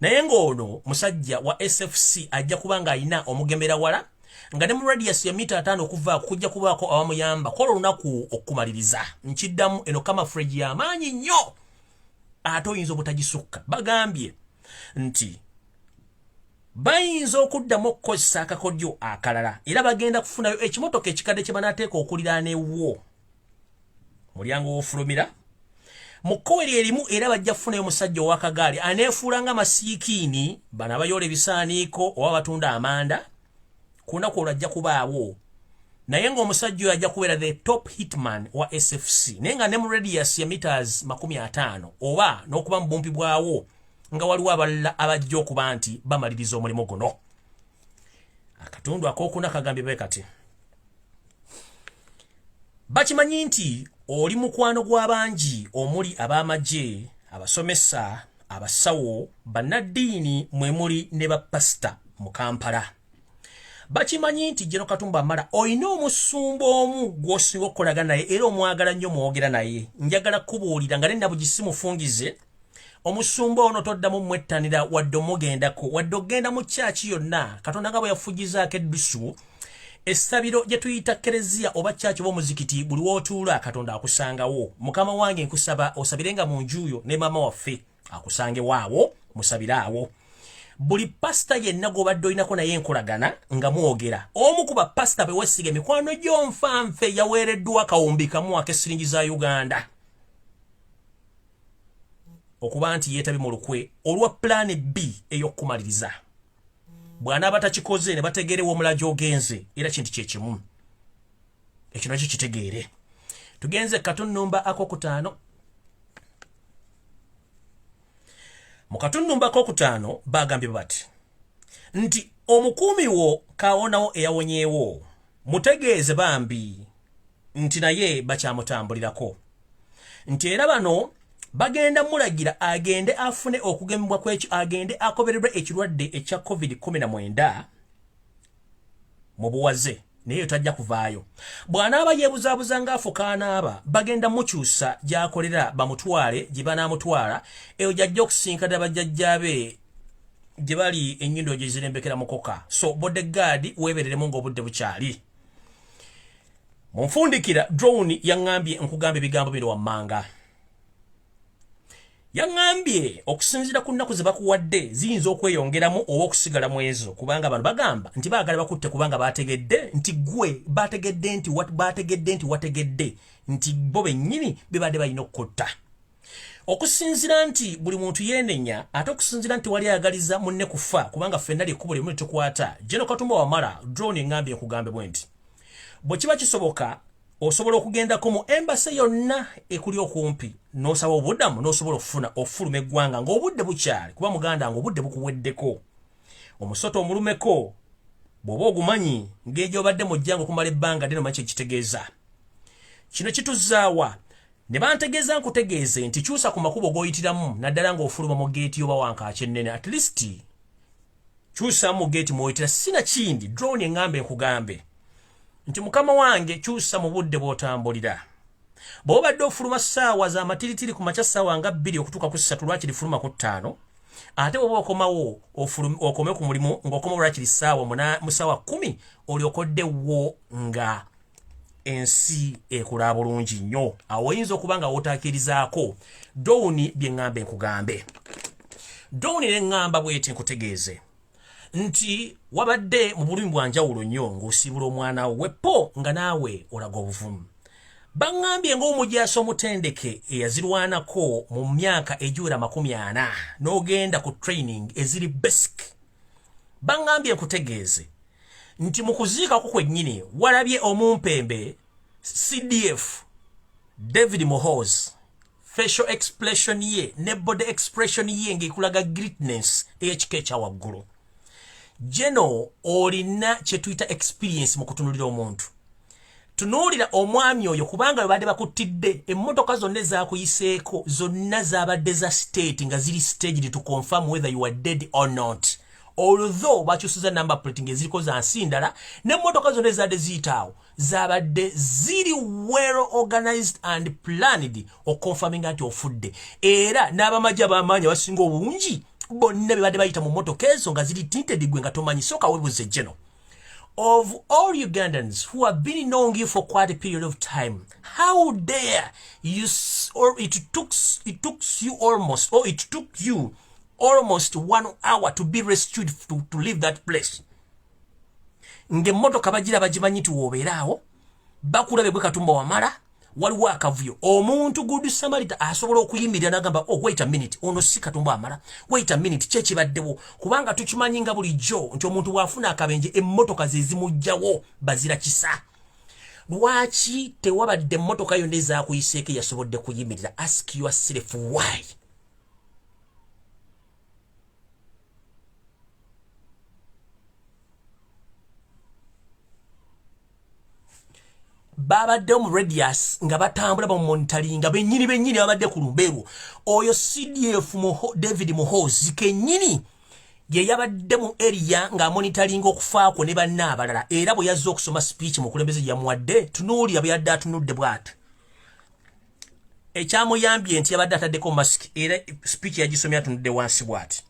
[SPEAKER 1] naye ng'ono musajja wa SFC ajja kuba ng'alina omugemera wala nga ne mu radius ya mita 5 okuvaako kujja kubaako awamuyamba kola olunaku okumaliriza. Nkiddamu eno kamafuregi y'amaanyi nnyo ate oyinza obutagisukka. Bagambye nti bayinza okuddamu okukozesa akakodyo akalala era bagenda kufunayo ekimotoka ekikadde kye banaateeka okuliraana ewwo mulyango w'ofulumira Mukoweri erimu era bajja kufuna omusajja ow'akagaali aneefuulanga masiikini bana abayoola ebisaaniiko oba batunda amanda ku lunaku olwajja kubaawo naye ng'omusajja oyo ajja kubeera the top hitman wa SFC naye nga ne mu radius ya meters 50 oba n'okuba mu bumpi bwawo nga waliwo abalala abajja okuba nti bamaliriza omulimu guno. Akatundu akookuna kagambye bwe kati bakimanyi nti oli mukwano gw'abangi omuli ab'amagye abasomesa abasawo bannaddiini mwe muli ne bapasita mu Kampala. Bakimanyi nti General Katumba Wamala oyina omusumba omu gw'osinga okukolagana naye era omwagala nnyo mwogera naye. Njagala kubuulira nga nenna bugisi mufungize omusumba ono toddamu mwettanira wadde omugendako wadde ogenda mu kyaki yonna Katonda nga bwe yafugizaako eddusu essabiro gye tuyita kereziya oba kyaki b'omuzikiti buli w'otuula Katonda akusangawo. Mukama wange nkusaba osabirenga mu njuuyo ne maama waffe akusangewo awo musabire awo. Buli pasita yenna gw'obadde olinako naye enkolagana nga mwogera omu ku bapasita be weesiga emikwano gy'onfanfe yaweereddwa akawumbi kamu ak'essiringi za Uganda okuba nti yeetabye mu lukwe olwa pulaani B ey'okumaliriza. Bw'anaaba takikoze ne bategeerewo omulajo ogenze era kintu kye kimu ekyo nakyo kitegeere. Tugenze Katunumba akokutaano. Mu Katunumba akokutaano bagambye bati nti omukuumi wo kawonawo eyawonyeewo mutegeeze bambi nti naye bakyamutambulirako nti era bano bagenda mulagira agende afune okugemebwa kw'ekyo agende akobererwe ekirwadde ekya COVID-19 mu buwaze naye tajja kuvaayo. Bw'anaaba yeebuzaabuza ng'afuka anaaba bagenda mukyusa gy'akolera bamutwale gye banaamutwala eyo gy'ajja okusinkana bajjajjaabe gye bali ennyindo gye zirembekera mukoka. So bodyguard weebereremu ng'obudde bukyali. Mu nfundikira drone yaŋŋambye nkugamba ebigambo bino wammanga. Yaŋŋambye okusinziira ku nnaku ze bakuwadde ziyinza okweyongeramu oba okusigalamu ezo kubanga abantu bagamba nti baagala bakutte kubanga baategedde nti gwe baategedde nti wategedde nti bo bennyini bebadde balina okutta. Okusinziira nti buli muntu yeenenya ate okusinziira nti wali ayagaliza munne kufa kubanga ffenna lyekkubo limu litukwata. General Katumba Wamala drone eŋŋambye nkugambe bwe nti bwe kiba kisoboka osobola okugendako mu embase yonna ekuli okumpi n'osaba obuddamu n'osobola okufuna ofuluma eggwanga ng'obudde bukyali kuba muganda ng'obudde bukuweddeko omusoto omulumeko bw'oba ogumanyi ng'egyo obadde mujjanga okumala ebbanga ddene omanyi kyekitegeeza. Kino kituzaawa ne bantegeeza nkutegeeze nti kyusa ku makubo g'oyitiramu naddala ng'ofuluma mu geeti oba wankaaki ennene at least kyusa mu geeti mw'oyitira sinakindi drone eŋŋambe nkugambe nti mukama wange kyusa mu budde bw'otambulira. Bw'obadde ofuluma ssaawa za matiritiri ku makya ssaawa nga 2 okutuuka ku 3 lwakiri fuluma ku 5 ate bw'oba okomawo okome ku mulimu ng'okomawo lwakiri mu ssaawa 10 olyokoddewo nga ensi ekulaa bulungi nnyo. Awo oyinza okuba nga wootaakirizaako dowuni bye ŋŋambe nkugambe. Dowuni ne ŋŋamba bw'eti nkutegeeze nti wabadde mu bulumi bwa njawulo nnyo ng'osiibula omwana wo wepo nga naawe olaga obuvumu. Baŋŋambye ng'omujaasi omutendeke eyazirwanako mu myaka egiwera 40 n'ogenda ku training eziri basic. Baŋŋambye nkutegeeze nti mu kuziikako kwennyini walabye omumpembe CDF David Muhoozi facial expression ye ne body expression ye ng'ekulaga greatness ey'ekika ekya waggulu. Jeno olina kye tuyita experience mu kutunulira omuntu. Tunuulira omwami oyo kubanga babadde bakuttidde emmotoka zonna ezaakuyiseeko zonna zaabadde za state nga ziri staged to confirm whether you are dead or not. Although bakyusiza number plate ng'eziriko za nsi ndala n'emmotoka zonna ezaadde ziyitaawo zaabadde ziri well organized and planned okonfaminga nti ofudde. Era n'abamagye ab'amaanyi abasinga obungi bonna bebadde bayita mu mmotoka ezo nga ziri tinted gwe nga tomanyi sooka weebuze Jeno. Of all Ugandans who have been knowing you for quite a period of time, how dare you, or it took you almost 1 hour to be rescued to leave that place. Nge motoka bagira bagimanyi nti woobeeraawo bakulabe bwe Katumba Wamala waliwo akavuyo omuntu Good Samaritan asobola okuyimirira n'agamba oh wait a minute ono si Katumba Wamala wait a minute kye kibaddewo kubanga tukimanyi nga bulijjo nti omuntu bw'afuna akabenje emmotoka ze zimugjawo bazira kisa lwaki tewabadde emmotoka yonna ezaakuyiseeko yasobodde kuyimirira ask yourself why babadde mu radius nga batambula ba monitoringa bennyini babadde ku Lumbuye oyo CDF David Muhoozi kennyini ye yabadde mu area nga monitoringa okufaako ne banna abalala era bwe yazze okusoma speech mu kulembeze yamuwadde tunuuli yabadde atunudde bw'ati ekyamuyambye nti yabadde ataddeko mask era speech yagisomya atunudde wansi bw'ati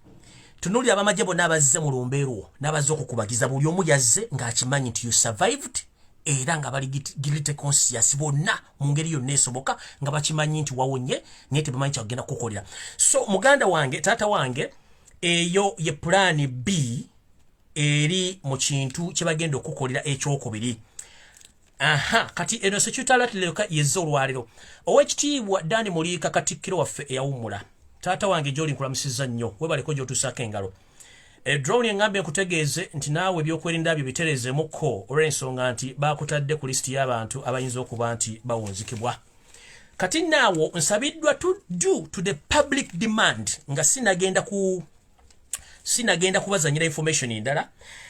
[SPEAKER 1] tunuuli abamagye bonna abazze mu Lumbuye n'abazze okukubagiza buli omu yazze ng'akimanyi nti you survived era nga bali guilty conscious bonna mu ngeri yonna esoboka nga bakimanyi nti wawonye naye tebamanyi kyagenda kukolera so muganda wange taata wange eyo ye plan B eri mu kintu kye bagenda okukolera ekyokubiri kati eno sekitalatireka yezze olwaliro owekitiibwa Dani Muliika Katikkiro waffe eyawummula taata wange gy'oli nkulamusizza nnyo webaleko gy'otuusaako engalo drone engambe nkutegeeze nti naawe ebyokwerinda byo bitereezemuko olw'ensonga nti baakutadde ku listi y'abantu abayinza okuba nti bawunzikibwa kati naawo nsabiddwa to do to the public demand nga sinagenda kubazanyira information endala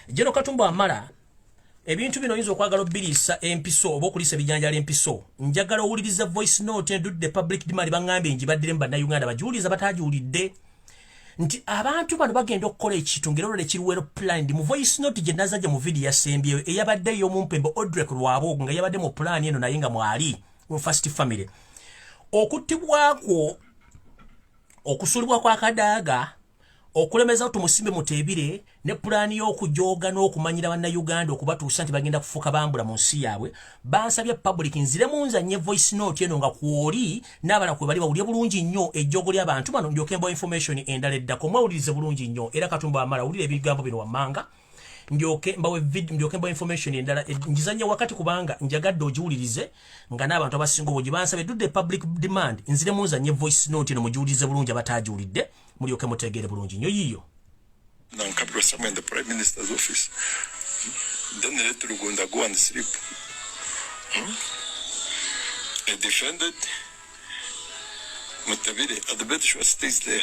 [SPEAKER 1] Jeno Katumba Wamala ebintu bino oyinza okwagala obbiriisa empiso oba okuliisa ebijanjala empiso njagala owuliriza voice note and do the public demand bangambye njibaddire mu bannayuganda bagiwuliriza bataagiwulidde nti abantu bano bagenda okukola ekintu ngero lole kiriwero plan mu voice note gye nazajja mu video yasembyeyo eyabadde y'omumpembe Audrey Lwabo nga yabadde mu plan eno naye nga mwali mu first family okuttibwako okusulibwa kwa kadaaga okulemeza tumusimbe mutebire ne plan y'okujooga n'okumanyira bannayuganda okubatuusa nti bagenda kufuuka bambula mu nsi yaabwe bansabye public nzire munzanye voice note eno nga kwoli n'abala kwe bali bawulye bulungi nnyo ejjogo ly'abantu bano ndyoke mbawa information endala eddako mwawulirize bulungi nnyo era Katumba Wamala wulire ebigambo bino wammanga ndyoke mbawa video ndyoke mbawa information endala njizanye wakati kubanga njagadde ogiwulirize nga n'abantu abasinga obwo gibansabye do the public demand nzire munzanye voice note eno mugiwulirize bulungi abataagiwulidde mulyoke mutegeere bulungi nnyo yiyo
[SPEAKER 3] Nkambwe was somewhere in the Prime Minister's office. Then they let Rugunda go and sleep. I defended Mutavire at the bed sure stays there.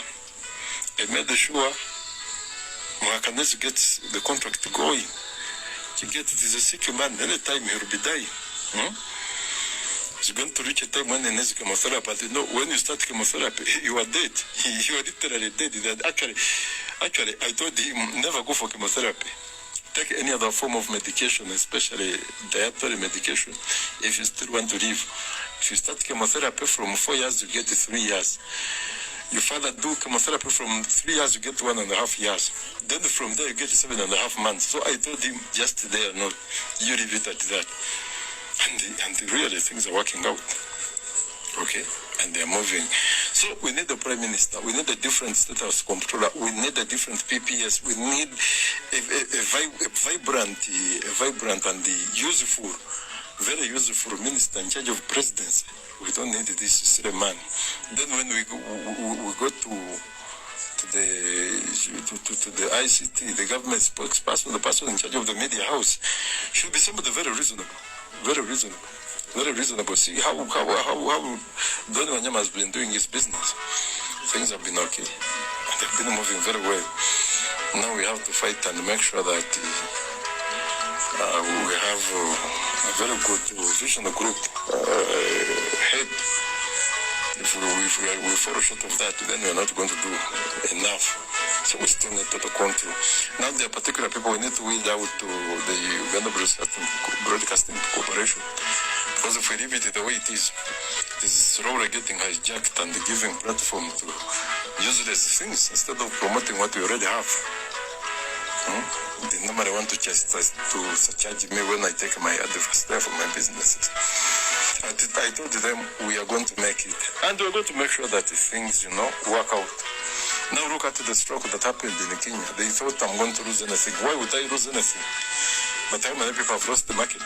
[SPEAKER 3] I made sure Mwakanes gets the contract going. He gets it is a sick man, anytime he will be dying. It's going to reach a time when he needs chemotherapy. But you know, when you start chemotherapy, you are dead. You are literally dead. Actually, I told him never go for chemotherapy. Take any other form of medication, especially dietary medication, if you still want to live. If you start chemotherapy from 4 years, you get 3 years. You further do chemotherapy from 3 years, you get 1.5 years. Then from there, you get 7.5 months. So I told him, just there, no, you leave it at that. And really, things are working out. Okay? And they're moving. So we need a prime minister. We need a different status controller. We need a different PPS. We need a vibrant and useful, very useful minister in charge of presidency. We don't need this silly man. Then when we go to the ICT, the government spokesperson, the person in charge of the media house, should be somebody very reasonable. Very reasonable. Very reasonable. See how Donny Wanyama has been doing his business. Things have been okay. They've been moving very well. Now we have to fight and make sure that we have a very good vision group head. If we fall short of that, then we're not going to do enough. So we still need total control. Now there are particular people we need to weed out to the Uganda Broadcasting Corporation. Because if we leave it the way it is slowly getting hijacked and giving platform to useless things instead of promoting what we already have. They normally want to charge me when I take my advice there for my businesses. I told them we are going to make it. And we're going to make sure that things, work out. Now look at the stroke that happened in Kenya. They thought I'm going to lose anything. Why would I lose anything? But how many people have lost the market?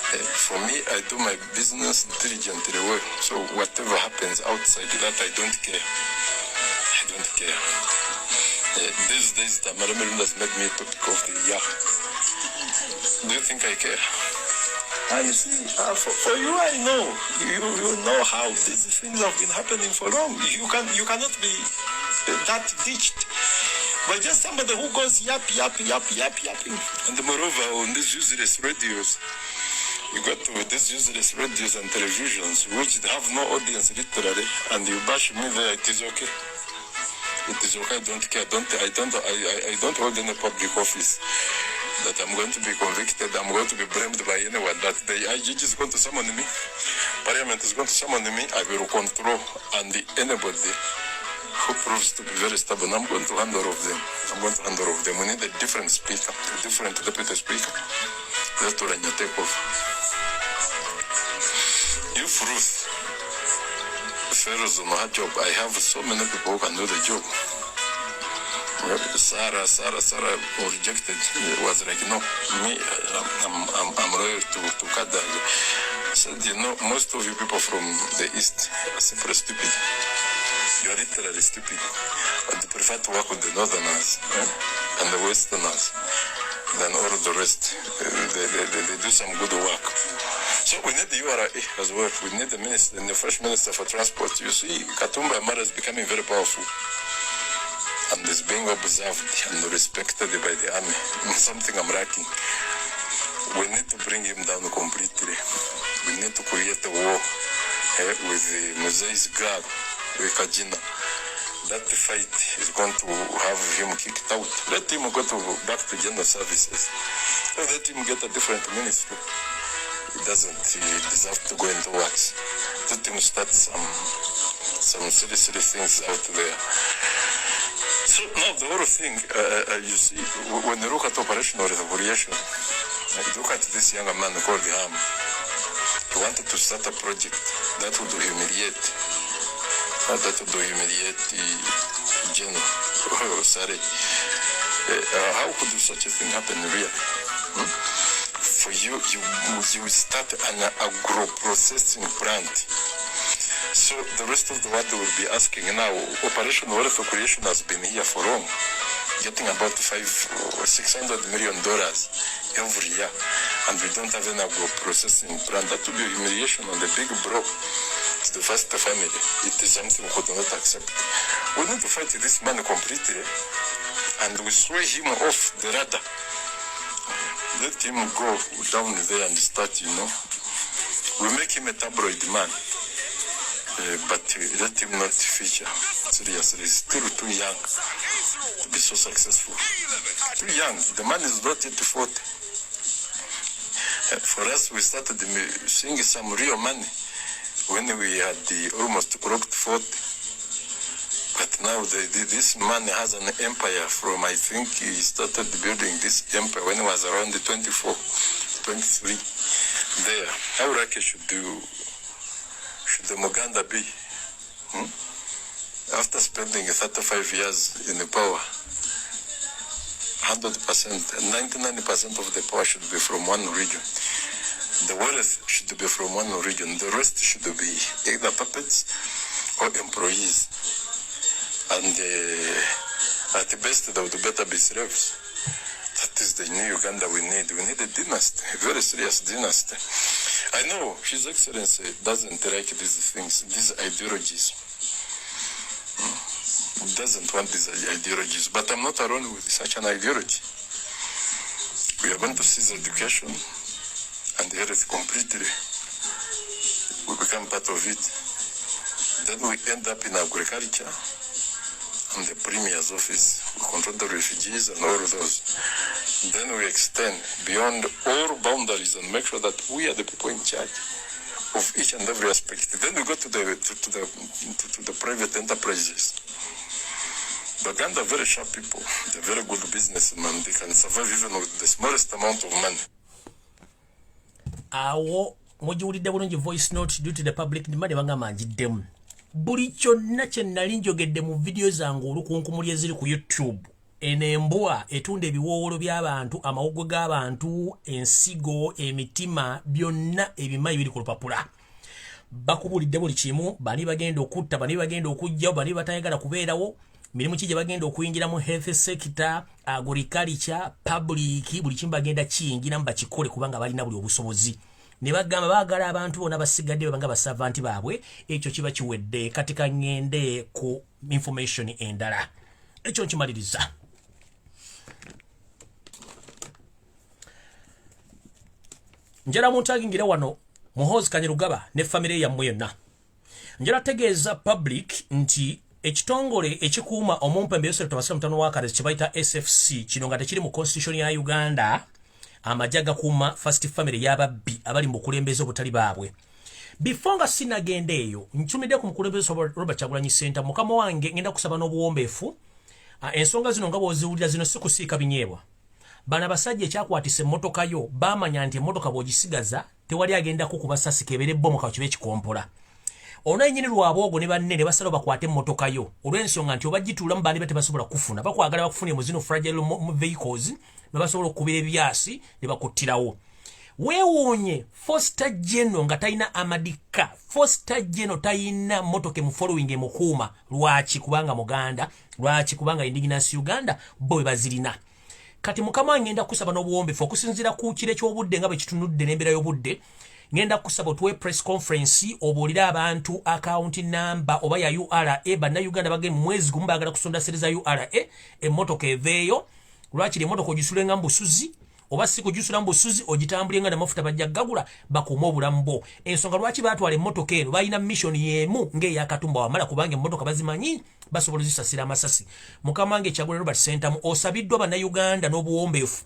[SPEAKER 3] For me, I do my business diligently well. So whatever happens outside that, I don't care. I don't care. These days, the Malamelun has made me a topic of the year. Do you think I care? I see. For you, I know. You know how these things have been happening for long. You cannot be that ditched. But just somebody who goes yapping. And moreover, on these useless radios, you got to these useless radios and televisions which have no audience literally, and you bash me there. It is okay. It is okay. I don't care. I don't hold any public office that I'm going to be convicted. I'm going to be blamed by anyone. That the IGG is going to summon me. Parliament is going to summon me. I will control, and anybody who proves to be very stubborn, I'm going to hand all of them. We need a different speaker, a different deputy speaker. That's what I take over. If Ruth fails on her job, I have so many people who can do the job. Sarah rejected. Was like, no, me, I'm loyal to Kada. Said, you know, most of you people from the East are simply stupid. You are literally stupid. But you prefer to work with the Northerners and the Westerners than all the rest. They do some good work. So we need the URA as well. We need the minister, the first minister for transport. You see, Katumba Wamala is becoming very powerful. And is being observed and respected by the army. Something I'm lacking. We need to bring him down completely. We need to create a war with the Muzee's girl, with Kajina. That fight is going to have him kicked out. Let him go back to general services. Let him get a different ministry. He deserve to go into works. Let him start some silly things out there. So now the whole thing, you see, when you look at operational evaluation, look at this young man called Ham. He wanted to start a project that would humiliate General Sare. How could such a thing happen really? For you start an agro-processing plant. So the rest of the world will be asking now, Operation Wealth Creation has been here for long, getting about $500 or $600 million every year, and we don't have an agro-processing plant. That would be humiliation on the big bro. It's the first family. It is something we could not accept. We need to fight this man completely, and we sway him off the radar. Let him go down there and start, we make him a tabloid man. But let him not feature. Seriously, he's still too young to be so successful. Too young. The man is not yet 40. For us, we started seeing some real money when we had almost clocked 40. But now this man has an empire from, I think he started building this empire when he was around 24, 23. There. How lucky should the Muganda be? After spending 35 years in the power, 100%, 99% of the power should be from one region. The wealth should be from one region. The rest should be either puppets or employees. And at the best, they would better be slaves. That is the new Uganda we need. We need a dynasty, a very serious dynasty. I know His Excellency doesn't like these things, these ideologies. He doesn't want these ideologies, but I'm not alone with such an ideology. We are going to seize education and health completely. We become part of it. Then we end up in agriculture and the Premier's office. We control the refugees and all of those. Then we extend beyond all boundaries and make sure that we are the people in charge of each and every aspect. Then we go to the private enterprises. The Uganda are very sharp people. They're very good businessmen. They can survive even with the smallest amount of money.
[SPEAKER 1] Awo mujiwulidde bulungi voice note due to the public demand bangamba njiddemu buli kyonna kye nali njogedde mu video zange olukunkumuli eziri ku YouTube enembwa etunda ebiwoowolo by'abantu amawogwe g'abantu ensigo emitima byonna ebimayi biri ku lupapula bakubulidde buli kimu bani bagenda okutta bani bagenda okujjawo bani batayagala kubeerawo mirimu ki gye bagenda okuyingira mu health sector agriculture public buli kimu bagenda kiyingiramu bakikole kubanga balina buli obusobozi ne bagamba baagala abantu bonna basigadde babanga basavanti baabwe ekyo kiba kiwedde kati kangende ku information endala ekyo nkimaliriza njala muntagingira wano Muhoozi Kanyerugaba ne family yammwe yonna njala tegeeza public nti ekitongole ekikuuma omumpembe yosere tobasira mutano wakale kibaita SFC kino nga tekiri mu constitution ya Uganda amajaga kuuma first family y'ababbi abali mu kulembeza obutali baabwe before nga sinagenda eyo nchumide ku mukulembeza Robert Kyagulanyi Center mukama wange ngenda kusaba n'obuwombeefu ensonga zino nga bwoziwulira zino si kusiika binyeebwa bana basajja ekyakwatisa emmotoka yo baamanya nti emmotoka bw'ogisigaza tewali agenda kukuba sasi kebere bomu ka kibe kikompola ono yennyini lwabwogo ne banne ne basala bakwate emmotoka yo olw'ensonga nti obagituulamu bandi bate basobola kufuna bakwagala bakufune mu zino fragile vehicles ne basobola okukubira ebyasi ne bakuttirawo weewuunye Foster General nga talina amadika Foster General talina mmotoka mu following emukuuma lwaki kubanga muganda lwaki kubanga indigenous Uganda bo bazirina kati mukama ngenda kusaba n'obuwombeefu okusinziira ku kire ky'obudde nga bwe kitunudde n'embeera y'obudde ngenda kusaba tuwe press conference obuulira abantu account number oba ya URA bannayuganda bagenda mu mwezi gumu baagala kusonda sere za URA emmotoka eveeyo lwakiri emmotoka ogisulenga mu busuzi oba si kujusula mu busuzi ogitambulenga n'amafuta bajja gagula bakuuma obulamu bwo ensonga lwaki baatwala emmotoka eno balina mission y'emu ng'eya Katumba Wamala kubanga emmotoka bazimanyi basobola zisasira amasasi mukama wange Kyagulanyi Robert Center osabiddwa bannayuganda n'obuwombeefu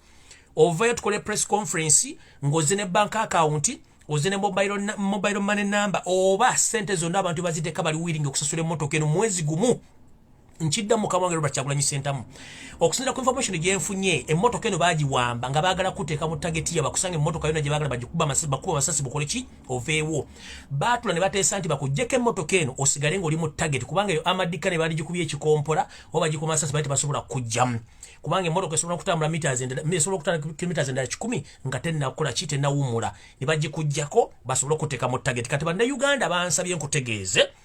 [SPEAKER 1] ovayo tukole press conference ng'ozze ne bank account ozze ne mobile money number oba sente zonna abantu baziteeka bali willing okusasula emmotoka eno mwezi gumu nchidda mukama wange Robert Kyagulanyi Center okusinziira ku information gye nfunye emmotoka eno baagiwamba nga baagala kuteeka mu target ya bakusanga emmotoka yonna gye baagala bagikuba masasi bukole ki oveewo baatula ne bateesa nti bakuggyeko emmotoka eno osigale ng'oli mu target kubanga eyo amadika ne baligikubye ekikompola oba bagikuba masasi bali tebasobola kujjamu kubanga emmotoka esobola okutambula kilometers endala 10 nga tennakola ki tennawummula ne bagikuggyako basobole okuteeka mu target kati bannayuganda bansabye nkutegeeze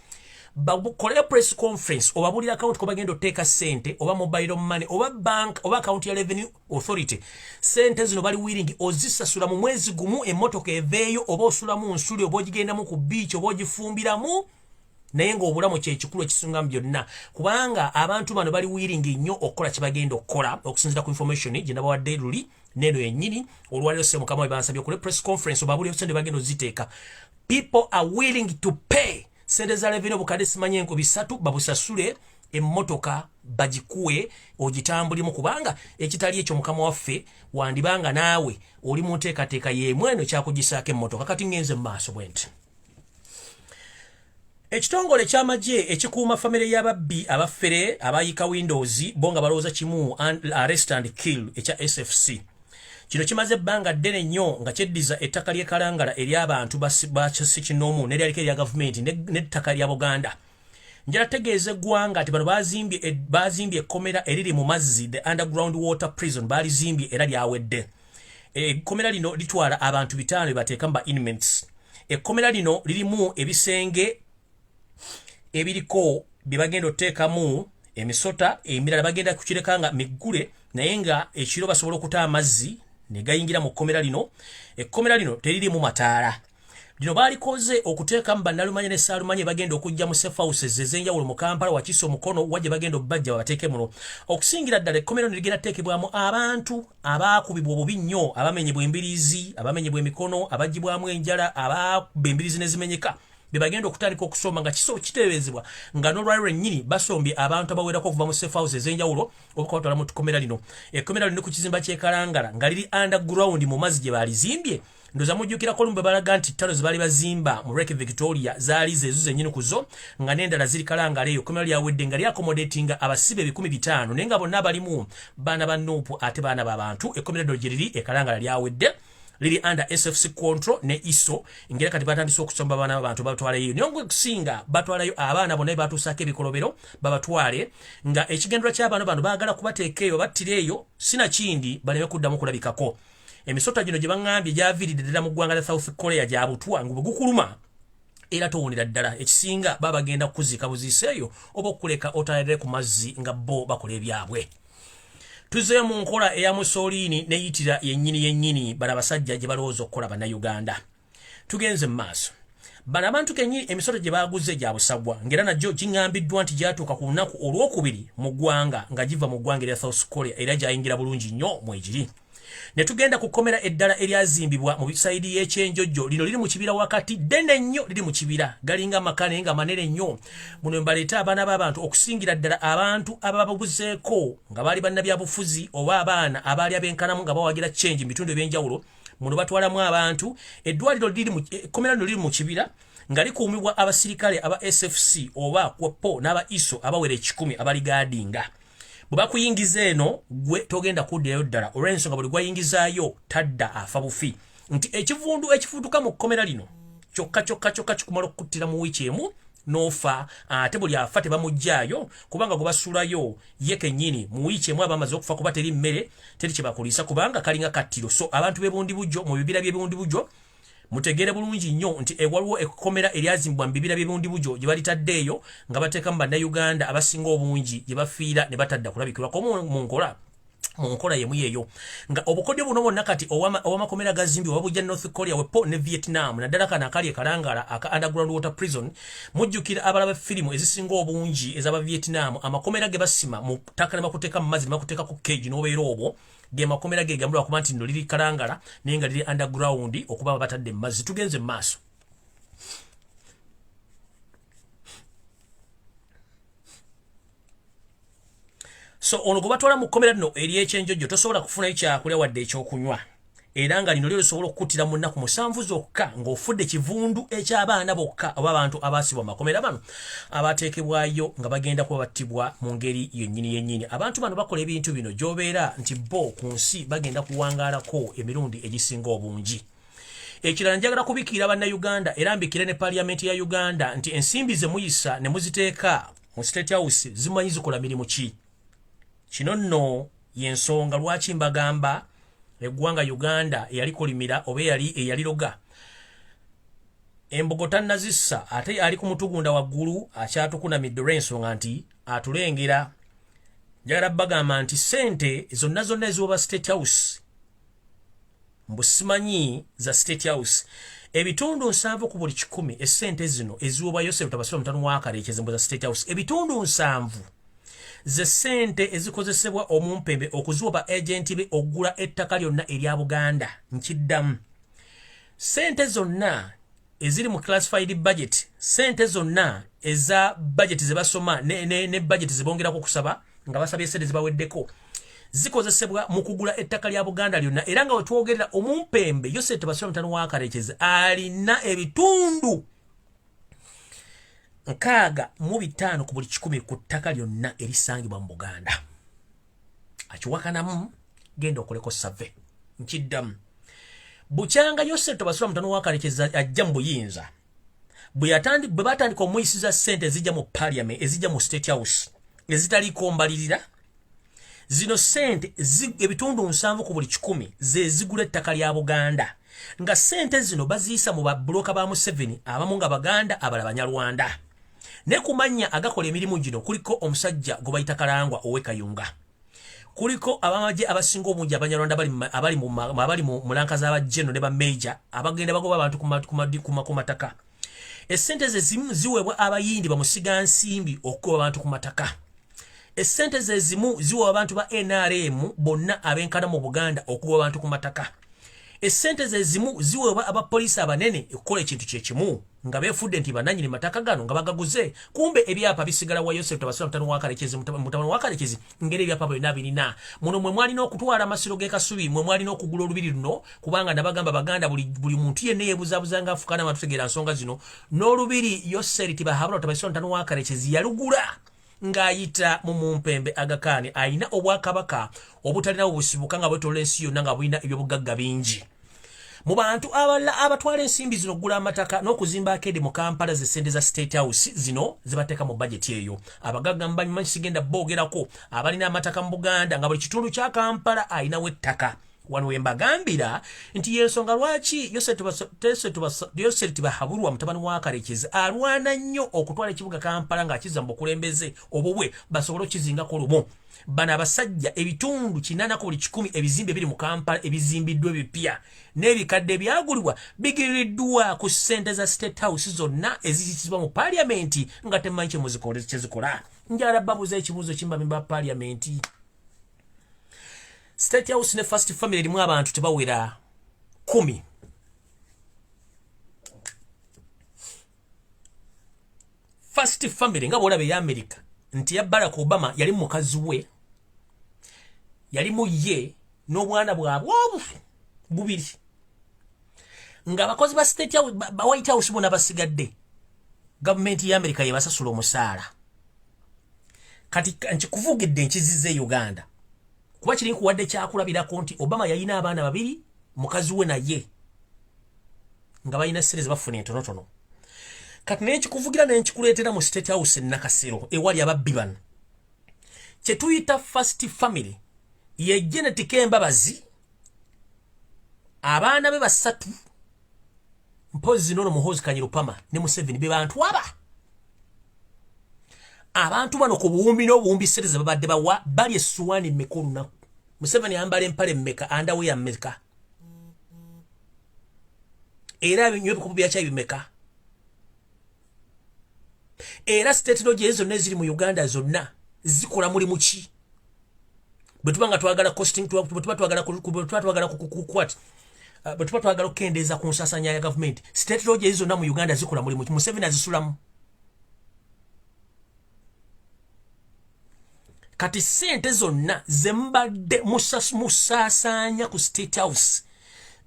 [SPEAKER 1] bakole press conference oba buli account ko bagenda oteka sente oba mobile money oba bank oba account ya revenue authority sente zino bali willing ozisasula mu mwezi gumu emmotoka eveeyo oba osula mu nsuli oba ogigenda mu ku beach oba ogifumbiramu naye ng'obulamu kyekikulu ekisingamu byonna kubanga abantu bano bali willing nnyo okukola kye bagenda okukola okusinziira ku information gye nabawadde luli neno yennyini olwaliro se mukama we bansabye okole press conference oba buli sente bagenda oziteeka people are willing to pay sente za revenue obukadde simanye enkubi 3 babusasule emmotoka bagikuwe ogitambulimu kubanga ekitali ekyo mukama waffe wandibanga naawe oli mu nteekateeka y'emweno kyakugisaako emmotoka kati ngenze mu maaso bwenti ekitongole ky'amagye ekikuuma famire y'ababbi abaffere abayika windows bonga balowooza kimu arrest and kill ekya SFC kino kimaze ebbanga ddene nnyo nga kyeddiza ettaka ly'ekalangala ery'abantu bakisinoomu n'eryaliko erya gavumenti n'ettaka lya Buganda njala tegeeza eggwanga nti bano baazimbye ekkomera eriri mu mazzi the underground water prison baalizimbye era lyawedde ekkomera lino litwala abantu 5 bateeka ba inmates ekkomera lino lirimu ebisenge ebiriko bye bagenda oteekamu emisota emirala bagenda kukirekanga miggule naye nga ekiro basobola okuta amazzi ne gayingira mu kkomera lino ekkomera lino teririmu mataala lino baalikoze okuteekamu bannalumanye ne ssaalumanye bagenda okujja mu safe houses ez'enjawulo mu Kampala wakiso omukono wajje bagenda obbajja babateeke muno okusingira ddala ekkomera lino ligenda teekebwamu abantu abaakubibwa obubi nnyo abamenyebwa embiriizi abamenyebwa emikono abaggyibwamu enjala abakubba embiriizi ne zimenyeka be bagenda okutandika okusomba nga kiteeberezebwa nga n'olwaliro ennyini basombye abantu abawerako okuva mu safe houses ez'enjawulo okubatwala mu kkomera lino ekkomera lino ku kizimba ky'ekalangala nga liri underground mu mazzi gye baalizimbye ndoza mujjukirako Lumbuye balaga nti ttalo ze baali bazimba mu Lake Victoria zaali zeezo zennyini ku zo nga n'endala ziri kalangala eyo ekkomera lyawedde nga lyakomodatinga abasibe 500 naye nga bonna balimu baana ba Nuupu ate baana b'abantu ekkomera lino gye liri ekalangala lyawedde liri under SFC control ne ISO ngera kati batandise okusomba abaana abantu batwaleyo nyongwe kusinga batwalayo abaana bonna batusaka ebikolobero babatwale nga ekigendera ky'abaana bano baagala kubateekeyo battireyo sina kindi baleme kuddamu kulabikako emisota gino gye bangambye gyaviiridde ddala mu ggwanga lya South Korea gyabutwa ngo bugukuluma era towonera ddala ekisinga babagenda kuzika buziiseeyo oba okuleka otayirire ku mazzi nga bo bakola ebyabwe tuzeyo mu nkola eya Mussolini neyitira yennyini bala abasajja gye balowooza okukola bannayuganda tugenze mu maaso bano abantu kennyini emisota gye baaguze gya busagwa ngera najjo giŋŋambiddwa nti gyatuuka ku lunaku olwokubiri mu ggwanga nga giva mu ggwanga erya South Korea era gyayingira bulungi nnyo mwegiri ne tugenda kukomera eddala eryazimbibwa mu bisaidi y'ekyenjojjo lino liri mu kibira wakati ddene nnyo liri mu kibira galinga makane nga manene nnyo muno mbaleeta abaana b'abantu okusingira ddala abantu abababuzeeko nga baali bannabyabufuzi oba abaana abaali abenkanamu nga bawagira change mu bitundu eby'enjawulo muno batwalamu abantu eddwaliro ekkomera lino liri mu kibira nga likuumibwa abasirikale aba SFC oba kwepo n'aba ISO abawera 10 abaligaadinga bwe bakuyingiza eno gwe togenda kuddirayo ddala olw'ensonga buli gwayingizaayo tadda afa bufi nti ekivundu ekifuutuka mu kkomera lino kyokka kikumala okukuttira mu wiiki emu n'ofa ate buli afa tebamuggyaayo kubanga gwe basuulayo ye kennyini mu wiiki emu aba amaze okufa kuba teri mmere teri kye bakuliisa kubanga kalinga kattiro so abantu b'ebundi bujjo mu bibira by'ebundi bujjo mutegere bulungi nnyo nti waliwo ekkomera eryazimbibwa mu bibira by'ebundi bujjo gye balitaddeeyo nga bateekamu bannayuganda abasinga obungi gye bafiira ne batadda kulabikirwako mu nkola yemu yeeyo nga obukodyo buno bwonna kati ow'amakomera gazimbibwa babujja North Korea wepo ne Vietnam naddala kano akali ekalangala aka underground water prison mujjukira abalaba firimu ezisinga obungi ez'aba Vietnam amakomera ge basima mu ttaka ne bakuteeka mu mazzi ne bakuteeka ku keegi n'obeera obwo ge makomera ge gambulwa kuba nti nno liri kalangala naye nga liri underground okuba batadde mu mazzi tugenze mu maaso so ono gwe batwala mu kkomera lino ery'ekyenjojjo tosobola kufunayo kyakulya wadde ekyokunywa era nga lino lyo lisobola okukuttira mu nnaku 7 zokka ng'ofudde kivundu eky'abaana bokka oba abantu abaasibwa mu makomera bano abateekebwayo nga bagenda kuba battibwa mu ngeri yennyini abantu bano bakola ebintu bino gy'obeera nti bo ku nsi bagenda kuwangaalako emirundi egisinga obungi ekirala njagala kubikiira bannayuganda era mbikire ne paliamenti ya Uganda nti ensimbi ze muyisa ne muziteeka mu State House zimanyi zikola mirimu ki kino nno y'ensonga lwaki mbagamba eggwanga Uganda eyalikolimira oba eyaliroga embogo tannazissa ate ali ku mutugunda waggulu akyatukunamidde olw'ensonga nti atulengera njagala bagamba nti ssente zonna ez'oba State House mbusimanyi za State House ebitundu 7 ku buli 100 essente zino eziwoba Yosef Tabasiro mutano wakareekeze mbu za State House ebitundu 7 ze sente ezikozesebwa omumpembe okuziwoba agenti be okugula ettaka lyonna erya Buganda nkiddamu sente zonna eziri mu classified budget sente zonna eza budget ze basoma ne budget zibongerako kusaba nga basabye sente zibaweddeko zikozesebwa mu kugula ettaka lya Buganda lyonna era nga wetwogerera omumpembe Yosef Tabasiro mutano wakareekeze alina ebitundu 65 ku buli 100 ku ttaka lyonna erisangibwa mu Buganda akiwakanamu genda okoleko save nkiddamu bukyanga Yosef Tabasiro mutano wakareekeze ajja mu buyinza bwe batandika omuyisiza ssente ezijja mu parliament ezijja mu State House ezitaliko mbalirira zino ssente ebitundu 7 ku buli 100 ze zigula ettaka lya Buganda nga ssente zino baziyisa mu babloka ba Museveni abamu nga Baganda abala Banyarwanda ne kumanya agakola emirimu gino kuliko omusajja gwe bayita Kalangwa ow'Ekayunga kuliko abamaje abasinga obungi Abanyarwanda abali mu mulanka z'abajeno ne ba major abagenda bagoba abantu ku mataka essente ze zimu ziweebwa abayindi bamusiga nsimbi okugoba abantu ku mataka essente ze zimu ziweebwa abantu ba NRM bonna abenkana mu Buganda okugoba abantu ku mataka essente ze zimu ziweebwa abapoliisi abanene okukola ekintu kyekimu nga beefudde nti bananyini mataka gano nga bagaguze kumbe ebyapa bisigala wa Yosef Tabasiro mutano wakareekezi ngeri ebyapa byonna birina muno mwe mwalina okutwala amasiro g'ekasubi mwe mwalina okugula olubiri luno kubanga nabagamba Baganda buli muntu yenna yeebuzaabuza nga afukana amatutegeera nsonga zino n'olubiri Yosef Tabasiro mutano wakareekezi yalugula ng'ayita mu mumpembe Agakaani ayina obwakabaka obutalina obusibuka nga bwetola ensi yonna nga bulina ebyobugagga bingi mu bantu abala abatwala ensimbi zino okugula amataka n'okuzimba akedi mu Kampala z'essente za State House zino zibateeka mu budget eyo. Abagagga mbanyimanyi sigenda boogerako abalina amataka mu Buganda nga buli kitundu kya Kampala ayinawo ettaka. Wano we mbagambira nti yensonga lwaki Yoseri Tibahabulwa mutabani wa Karekezi alwana nnyo okutwala ekibuga Kampala ng'akiza mu bukulembeze obubwe basobole okizingako lumu. Bano abasajja ebitundu 8 ku buli 100 ebizimbe biri mu Kampala ebizimbiddwa ebipya n'ebikadde byagulibwa bigiriddwa ku ssente za State House zonna eziyitibwa mu Parliament nga temanyi kye zikola. Njala babuza ekibuuzo kimbamimba Parliament. State House ne First Family limu abantu tebawera 10. First Family nga bwolaba ya America nti ya Barack Obama yali mukazi we yali mu ye n'obwana bwabwe bubiri nga abakozi ba State House ba White House bona basigadde government ya America yebasasula omusaala kati nkikuvugidde nkizize Uganda kuba kiri nkuwadde kyakulabirako nti Obama yalina abaana babiri mukazi we naye nga balina ssente bafuna entonotono. Kati nekikuvugira nenkikuleetera mu State House Nakasero ewali ababbi bano kye tuyita First Family ye Genetic Embabazi abaana be basatu mpozi nono Muhoozi Kanyirupama ne Museveni be bantu aba abantu bano ku buwumbi n'obuwumbi ssente ze babadde bawa bali essuwaani mmeka olunaku. Museveni yambala empale mmeka andawe ya mmeka era ebinywa ebikubu bya caayi bimeka era state lodge zonna eziri mu Uganda zonna zikola mulimu ki bwe tuba nga twagala costing bwe tuba twagala okukendeeza ku nsaasaanya ya government state lodge zonna mu Uganda zikola mulimu ki Museveni azisulamu. Kati sente zonna zembadde musaasaanya ku State House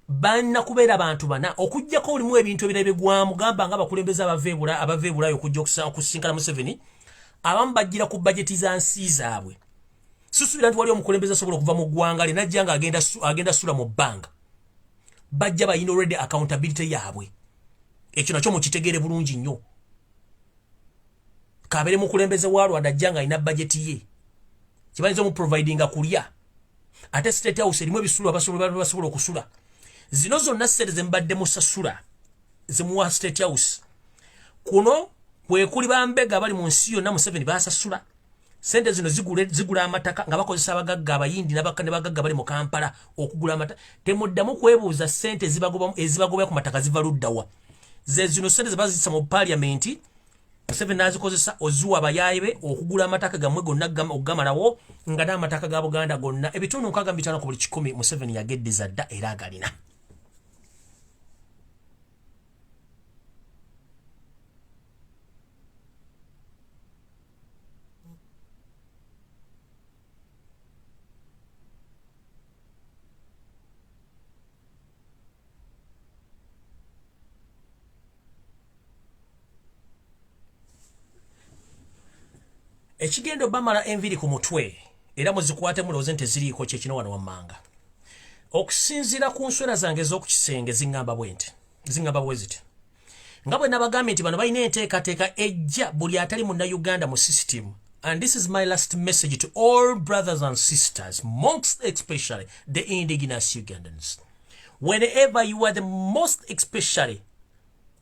[SPEAKER 1] banna kubeera abantu bana okujjako olimu ebintu ebirala bigwamu gamba nga bakulembeza abaveebulayo okujja okusinkana Museveni abamu bajjira ku bajeti za nsi zaabwe. Susuubira nti wali omukulembeza asobola okuva mu ggwanga lye najja nga agenda sula mu bbanga bajja bayina already accountability yaabwe. Ekyo nakyo mukitegeere bulungi nnyo. Kabeere mukulembeze wa Rwanda ajja nga alina bajeti ye kibayinza mu providinga kulya ate State House erimu ebisulu basobola okusula. Zino zonna ssente zembadde musasula zimuwa State House kuno kwe kuli bambega bali mu nsi yonna Museveni basasula. Sente zino zigula amataka nga bakozesa abagagga abayindi ne bagagga bali mu Kampala okugula amataka. Temuddamu kwebuuza ssente ezibagobya ku mataka ziva luddawa. Ze zino ssente zebazisa mu Parliament Museveni nazikozesa ozuwa abayaayibe okugula amataka gammwe gonna okugamalawo nga n'amataka ga Buganda gonna ebitundu 65 ku buli 100 Museveni yageddeza dda era agalina. Ekigendo bamala enviri ku mutwe era muzikwate mulowooze nti ziriiko kyekino wano wammanga. Okusinziira ku nswera zange ez'okukisenge zingamba bwe ziti nga bwe nabagambye nti bano balina enteekateeka ejja buli atali munnayuganda mu system. And this is my last message to all brothers and sisters, most especially the indigenous Ugandans. Whenever you are the most especially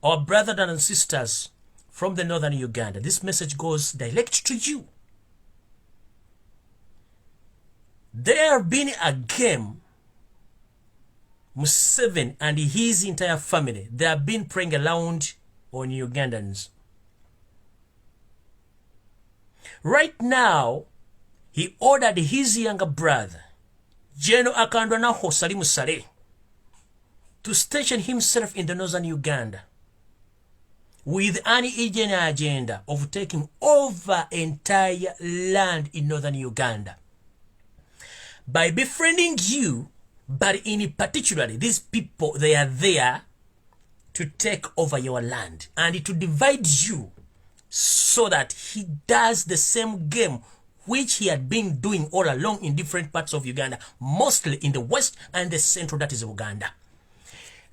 [SPEAKER 1] our brothers and sisters from the northern Uganda, this message goes direct to you. There have been a game Museveni and his entire family, they have been preying around on Ugandans. Right now, he ordered his younger brother, General Akandwanaho Salimu Saleh, to station himself in the northern Uganda with an agenda of taking over entire land in northern Uganda. By befriending you, but in particular, these people, they are there to take over your land and to divide you so that he does the same game which he had been doing all along in different parts of Uganda, mostly in the west and the central, that is Uganda.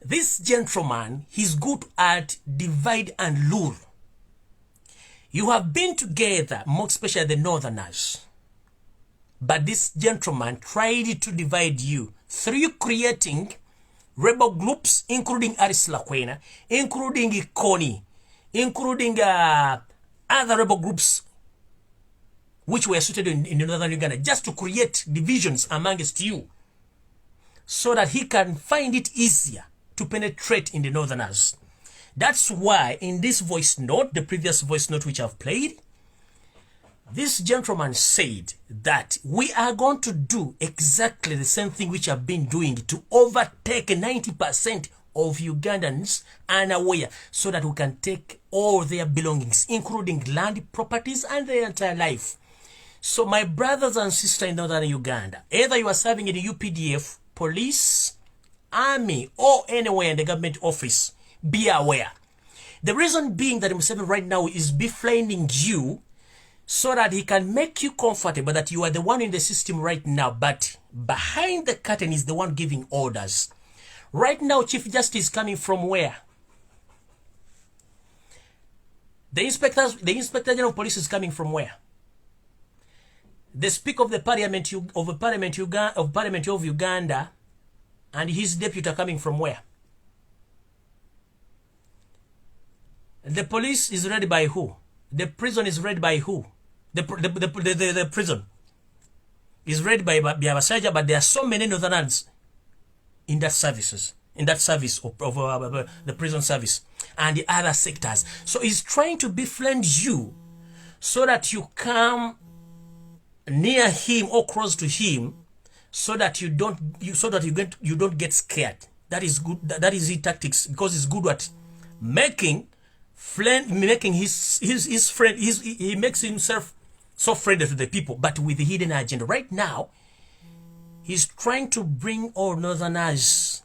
[SPEAKER 1] This gentleman, he's good at divide and rule. You have been together, more especially the northerners. But this gentleman tried to divide you through creating rebel groups, including Aris Lakwena, including Ikoni, including other rebel groups which were suited in northern Uganda, just to create divisions amongst you so that he can find it easier to penetrate in the northerners. That's why in this voice note, the previous voice note which I've played, this gentleman said that we are going to do exactly the same thing which I've been doing to overtake 90% of Ugandans unaware, so that we can take all their belongings, including land, properties, and their entire life. So my brothers and sisters in northern Uganda, either you are serving in the UPDF, police, army, or anywhere in the government office, be aware. The reason being that Museveni right now is befriending you so that he can make you comfortable that you are the one in the system right now, but behind the curtain is the one giving orders. Right now, Chief Justice is coming from where? The Inspector General of Police is coming from where? The Speaker of the Parliament of Uganda and his deputy are coming from where? The police is read by who? The prison is read by who? The prison is read by Abasaja, but there are so many northerners in that service of the prison service and the other sectors. So he's trying to befriend you so that you come near him or close to him, so that you don't get scared. That is good. That is his tactics, because he's good at making his friend. He makes himself so friendly to the people, but with the hidden agenda. Right now, he's trying to bring all northerners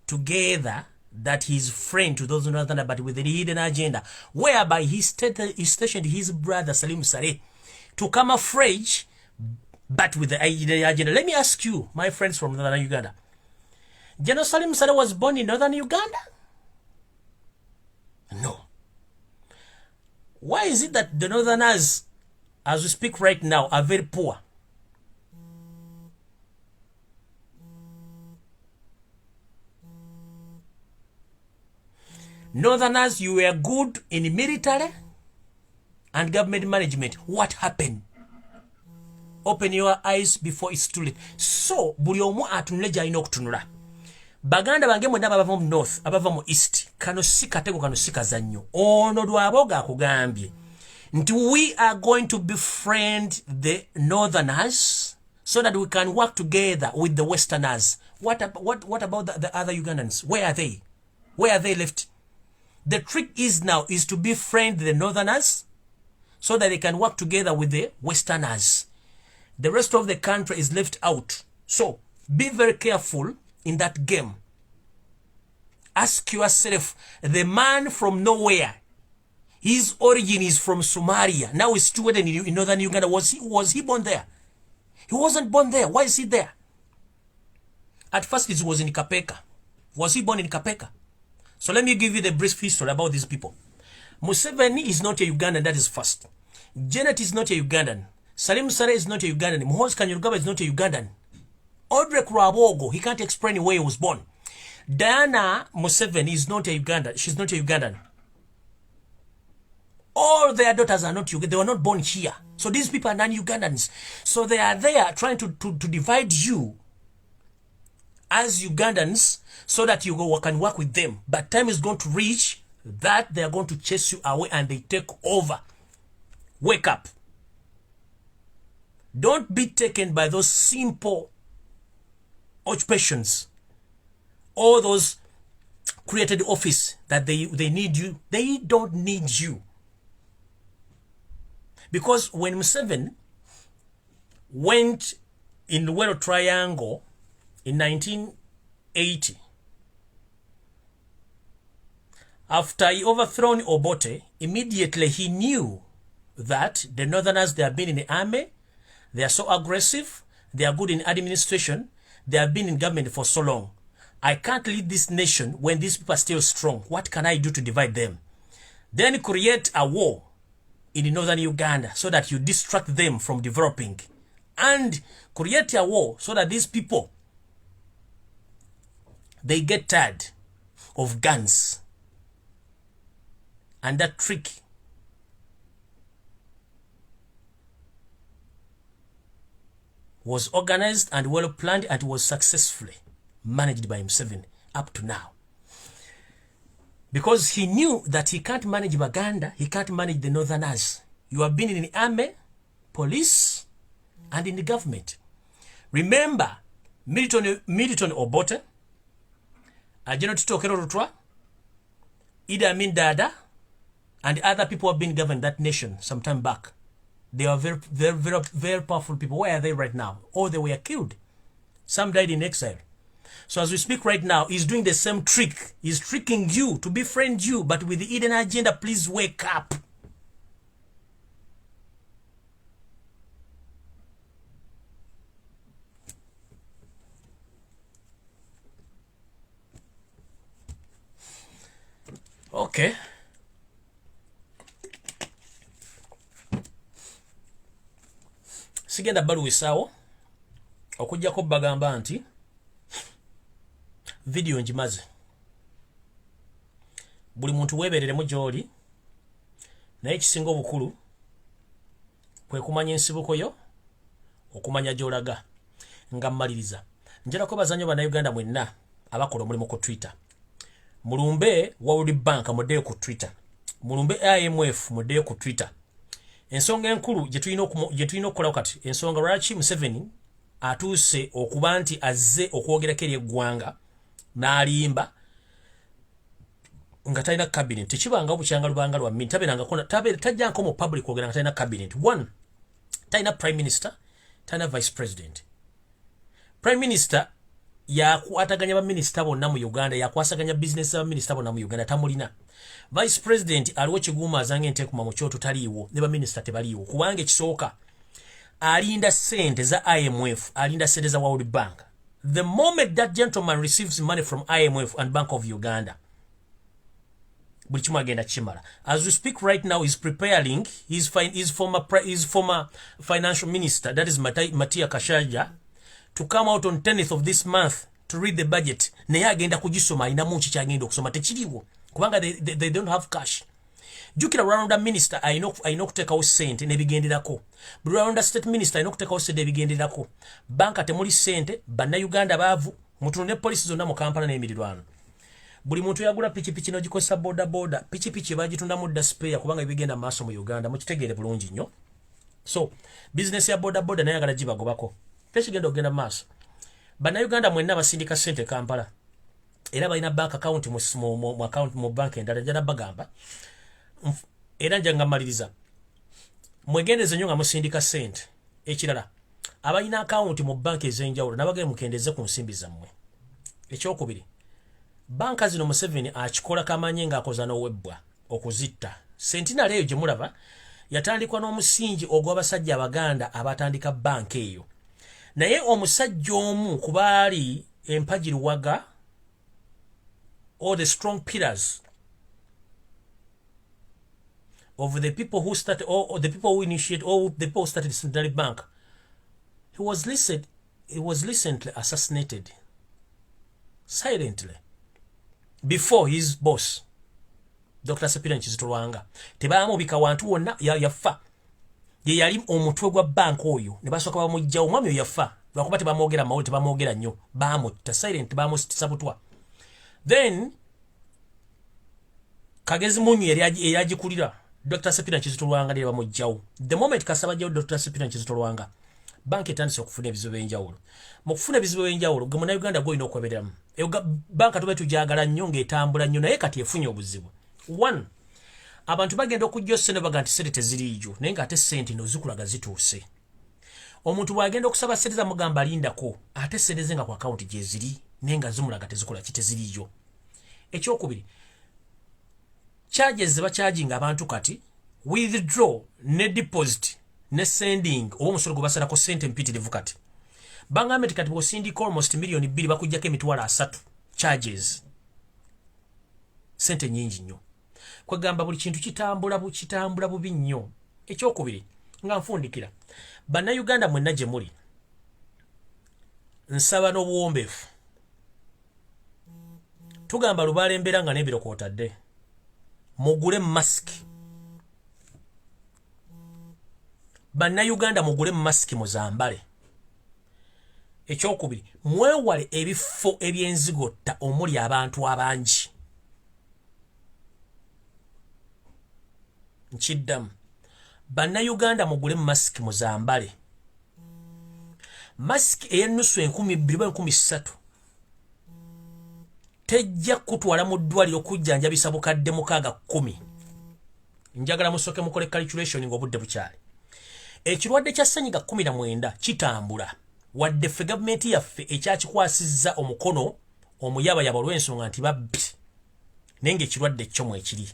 [SPEAKER 1] together, that he's friend to those northerners, but with the hidden agenda, whereby he stationed his brother Salim Saleh to camouflage, but with the agenda. Let me ask you, my friends from northern Uganda, General Salim Saleh was born in northern Uganda? No. Why is it that the northerners, as we speak right now, are very poor? Northerners, you were good in military and government management. What happened? Open your eyes before it's too late. So, buli omu atunule gy'alina okutunula. Baganda bange mwena abava mu north, abava mu east, kano si katego, kano si kazannyo. Ono lwaboga akugambye nti we are going to befriend the northerners so that we can work together with the westerners. What about the other Ugandans? Where are they? Where are they left? The trick is now is to befriend the northerners so that they can work together with the westerners. The rest of the country is left out. So be very careful in that game. Ask yourself, the man from nowhere, his origin is from Somalia. Now he's situated in northern Uganda. Was he born there? He wasn't born there. Why is he there? At first it was in Kapeka. Was he born in Kapeka? So let me give you the brief history about these people. Museveni is not a Ugandan, that is first. Janet is not a Ugandan. Salim Saleh is not a Ugandan. Muhoozi Kainerugaba is not a Ugandan. Audrey Kurabogo, he can't explain where he was born. Diana Museveni is not a Ugandan. She's not a Ugandan. All their daughters are not Ugandan. They were not born here. So these people are non-Ugandans. So they are there trying to divide you as Ugandans so that you can work with them. But time is going to reach that they are going to chase you away and they take over. Wake up. Don't be taken by those simple occupations, all those created office that they need you. They don't need you. Because when Museveni went in the Luwero Triangle in 1980, after he overthrown Obote, immediately he knew that the northerners, they have been in the army, they are so aggressive, they are good in administration, they have been in government for so long. I can't lead this nation when these people are still strong. What can I do to divide them? Then create a war in northern Uganda so that you distract them from developing. And create a war so that these people, they get tired of guns. And that trick was organized and well planned and was successfully managed by Museveni up to now. Because he knew that he can't manage Baganda, he can't manage the Northerners. You have been in the army, police, and in the government. Remember, Milton Obote, General Tokero Rutwa, Idi Amin Dada, and other people have been governing that nation some time back. They are very powerful people. Where are they right now? Or they were killed. Some died in exile. So as we speak right now, he's doing the same trick. He's tricking you to befriend you, but with the hidden agenda, please wake up. Okay. Sigenda baluwisaawo okujjako bagamba nti video njimaze. Buli muntu webereremu gy'oli naye kisinga obukulu kwe kumanya ensibuko yo okumanya gy'olaga. Nga mmaliriza njalako bazanyo bannayuganda mwenna abakola omulimu ku Twitter. Mulumbe wa World Bank muddeyo ku Twitter. Mulumbe IMF muddeyo ku Twitter. Ensonga enkulu gye tulina okukola kati ensonga lwaki Museveni atuuse okuba nti azze okwogerako eri eggwanga n'alimba nga talina cabinet. Tekibanga obukyanga lubanga lwa mmini tajjanko mu public kwogera nga talina cabinet. One, talina prime minister, talina vice president. Prime minister yakwataganya baminisita bonna mu Uganda, yakwasaganya business baminisita bonna mu Uganda, tamulina. Vice president aliwo kiguuma azange ntekuma mu kyoto taliiwo ne baminisita tebaliiwo kubanga ekisooka alinda sente za IMF, alinda sente za World Bank. The moment that gentleman receives money from IMF and Bank of Uganda, buli kimu agenda kimala. As we speak right now, he's preparing his former financial minister, that is Matia Kashaja, to come out on 10th of this month to read the budget. Naye agenda kugisoma inamu kikyagenda okusoma tekiriwo kubanga they don't have cash. Jukira Rwanda minister ayina okuteekawo sente n'ebigenderako. Buli Rwanda state minister ayina okuteekawo sente n'ebigenderako. Banka temuli sente, bannayuganda baavu, mutunde poliisi zonna mu Kampala n'emirirwano. Buli muntu yagula pikipiki n'ogikozesa boda. Pikipiki bagitunda mu spare kubanga ebigenda maaso mu Uganda, mukitegeere bulungi nnyo. So, business ya boda naye ayagala gibagobako. Tekigenda okugenda maaso. Bannayuganda mwenna basindika sente Kampala. Era balina bank account mu bank endala njala bagamba. Era njanga maliriza. Mwegendeze nnyo nga musindika sente. Ekirala, abalina account mu bank ez'enjawulo nabagale mukendeze ku nsimbi zammwe. Ekyokubiri, banka zino Museveni akikola kamanye ng'akoza n'owebbwa okuzitta. Sentina leyo gye mulaba yatandikwa n'omusingi ogw'abasajja Abaganda abatandika banka eyo. Naye omusajja omu ku baali empagiriwaga, all the strong pillars of the people who started, or the people who initiated, or the people who started the Central Bank, he was recently assassinated silently before his boss, Dr. Sepira Nkizito Lwanga. Tebamubika wantu wonna yafa. Ye yali omutwe gwa bank oyo ne basooka bamujja omwami oyo yafa. Lwakuba tebamwogera mawuli, tebamwogera nnyo, bamutta silent, bamusitisa butwa. Then Kagezi Munyu yali agikulira Dr. Sepira Nkizito Lwanga ne bamujjawo. The moment kasabajjawo Dr. Sepira Nkizito Lwanga, bank etandise okufuna ebizibu by'enjawulo. Mu kufuna ebizibu by'enjawulo, gwe Munnayuganda gw'olina okwebereramu. Banka tube tujagala nnyo ng'etambula nnyo naye kati efunye obuzibu. One, abantu bagenda okujja sente baga nti sente teziriijo naye ng'ate sente n'ozikulaga zituuse. Omuntu bw'agenda okusaba sente zamugamba alindako ate sente ze nga ku akawunti gye ziri naye nga zimulaga tezikola kiteziriijo. Ekyokubiri, charges bachaginga abantu kati withdraw ne deposit ne sending oba omusolo gwe basalako sente mpitirivu kati. Bangambe kati bw'osindika almost million 2 bakujjako emitwalo 3 charges sente nyingi nnyo kwegamba buli kintu kitambula bubi nnyo ekyokubiri nga nfundikira bannayuganda mwenna gye muli nsaba n'obuwombeefu tugamba lubaala embeera nga n'ebiro kwotadde mugule masiki bannayuganda mugule masiki muzambale ekyokubiri mwewale ebifo eby'enzigotta omuli abantu abangi nkiddamu bannayuganda mugule masiki muzambale masiki ey'ennusu 2,000 tejja kutwala mu ddwaliro okujjanjabisa bukadde 610 njagala musoke mukole calculation ng'obudde bukyali ekirwadde kya ssenyiga 19 kitambula wadde ffe gavumenti yaffe ekyakikwasizza omukono omuyabayaba olw'ensonga nti babbi naye ng'ekirwadde kyo mwekiri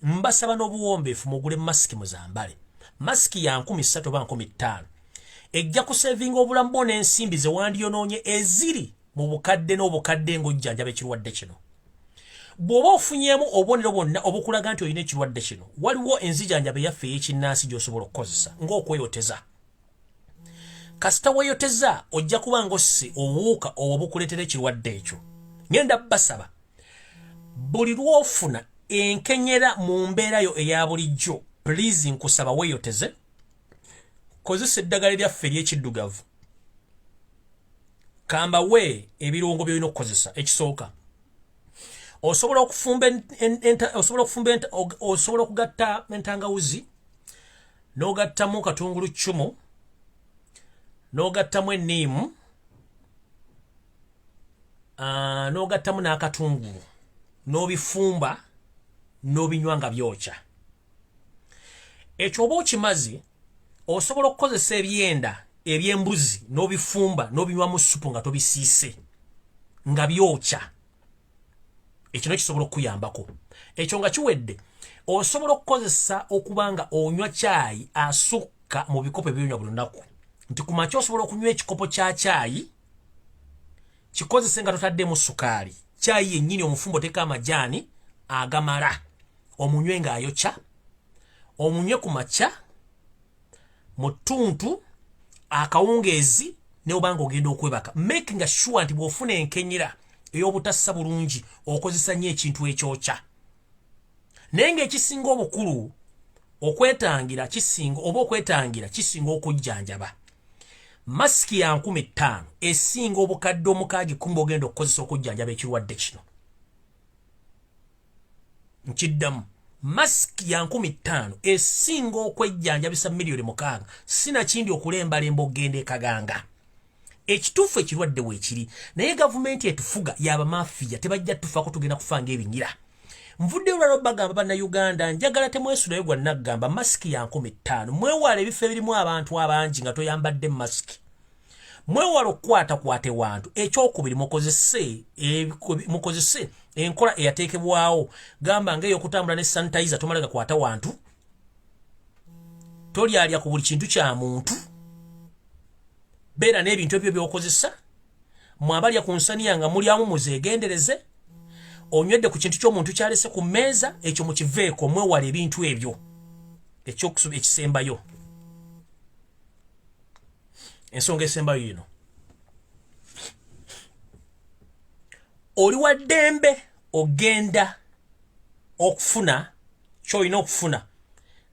[SPEAKER 1] mbasaba n'obuwombeefu mugule masiki muzambale masiki ya 3,000 oba 5,000 ejja kusevinga obulamu bwo n'ensimbi ze wandiyonoonye eziri mu bukadde n'obukadde ng'ojjanjaba ekirwadde kino bw'oba ofunyeemu obubonero bwonna obukulaga nti olina ekirwadde kino waliwo enzijanjaba eyaffe ey'ekinnansi gy'osobola okukozesa ng'okweyoteza kasita weeyoteza ojja kuba ng'osse obuwuka obwo bukuleetera ekirwadde ekyo ngenda basaba buli lw'ofuna enkenyera mu mbeera yo eya bulijjo please nkusaba weeyoteze kozesa eddagala lyaffe ery'ekiddugavu kamba we ebirungo by'olina okukozesa ekisooka osobola okugatta entangawuzi n'ogattamu katungulu ccumu n'ogattamu enniimu n'ogattamu n'akatungulu n'obifumba n'obinywa nga byokya ekyo oba okimaze osobola okukozesa ebyenda eby'embuzi n'obifumba n'obinywa mu supu nga tobisiise nga byokya ekyo nekisobola okuyambako ekyo nga kiwedde osobola okukozesa okuba nga onywa caayi asukka mu bikopo ebyonywa buli lunaku nti ku makya osobola okunywa ekikopo kya caayi kikozese nga totaddemu sukaali caayi yennyini omufumbo oteeka amajaani agamala omunywe ng'ayokya omunywe ku makya mu ttuntu akawungeezi ne obanga ogenda okwebaka making sure nti bw'ofuna enkenyera ey'obutassa bulungi okozesa nnyo ekintu ekyokya naye ng'ekisinga obukulu okwetangira kisinga okujjanjaba masiki ya 5,000 esinga obukadde 610 ogenda okukozesa okujjanjaba ekirwadde kino nkiddamu masiki ya 5,000 esinga okwejjanjabisa miliyoni 6 sinakindi okulembalemba ogenda ekaganga ekituufu ekirwadde weekiri naye gavumenti etufuga y'abamafiya tebajja tufaako tugenda kufa ng'ebinyira nvudde olwala bagamba bannayuganda njagala temwesulayo gwanna kugamba masiki ya 5,000 mwewala ebifo ebirimu abantu abangi nga toyambadde masiki mwewala okukwatakwate wantu ekyokubiri mukozese enkola eyateekebwawo gamba ng'ey'okutambula ne sanitizer tomala gakwata wantu tolyalya ku buli kintu kya muntu beera n'ebintu ebyo by'okozesa mwabalya ku nsaniya nga mulyamu muzeegendereze onywedde ku kintu ky'omuntu kyalese ku mmeeza ekyo mukiveeko mwewala ebintu ebyo ekisembayo ensonga esembayo yino oli wa ddembe ogenda okufuna ky'olina okufuna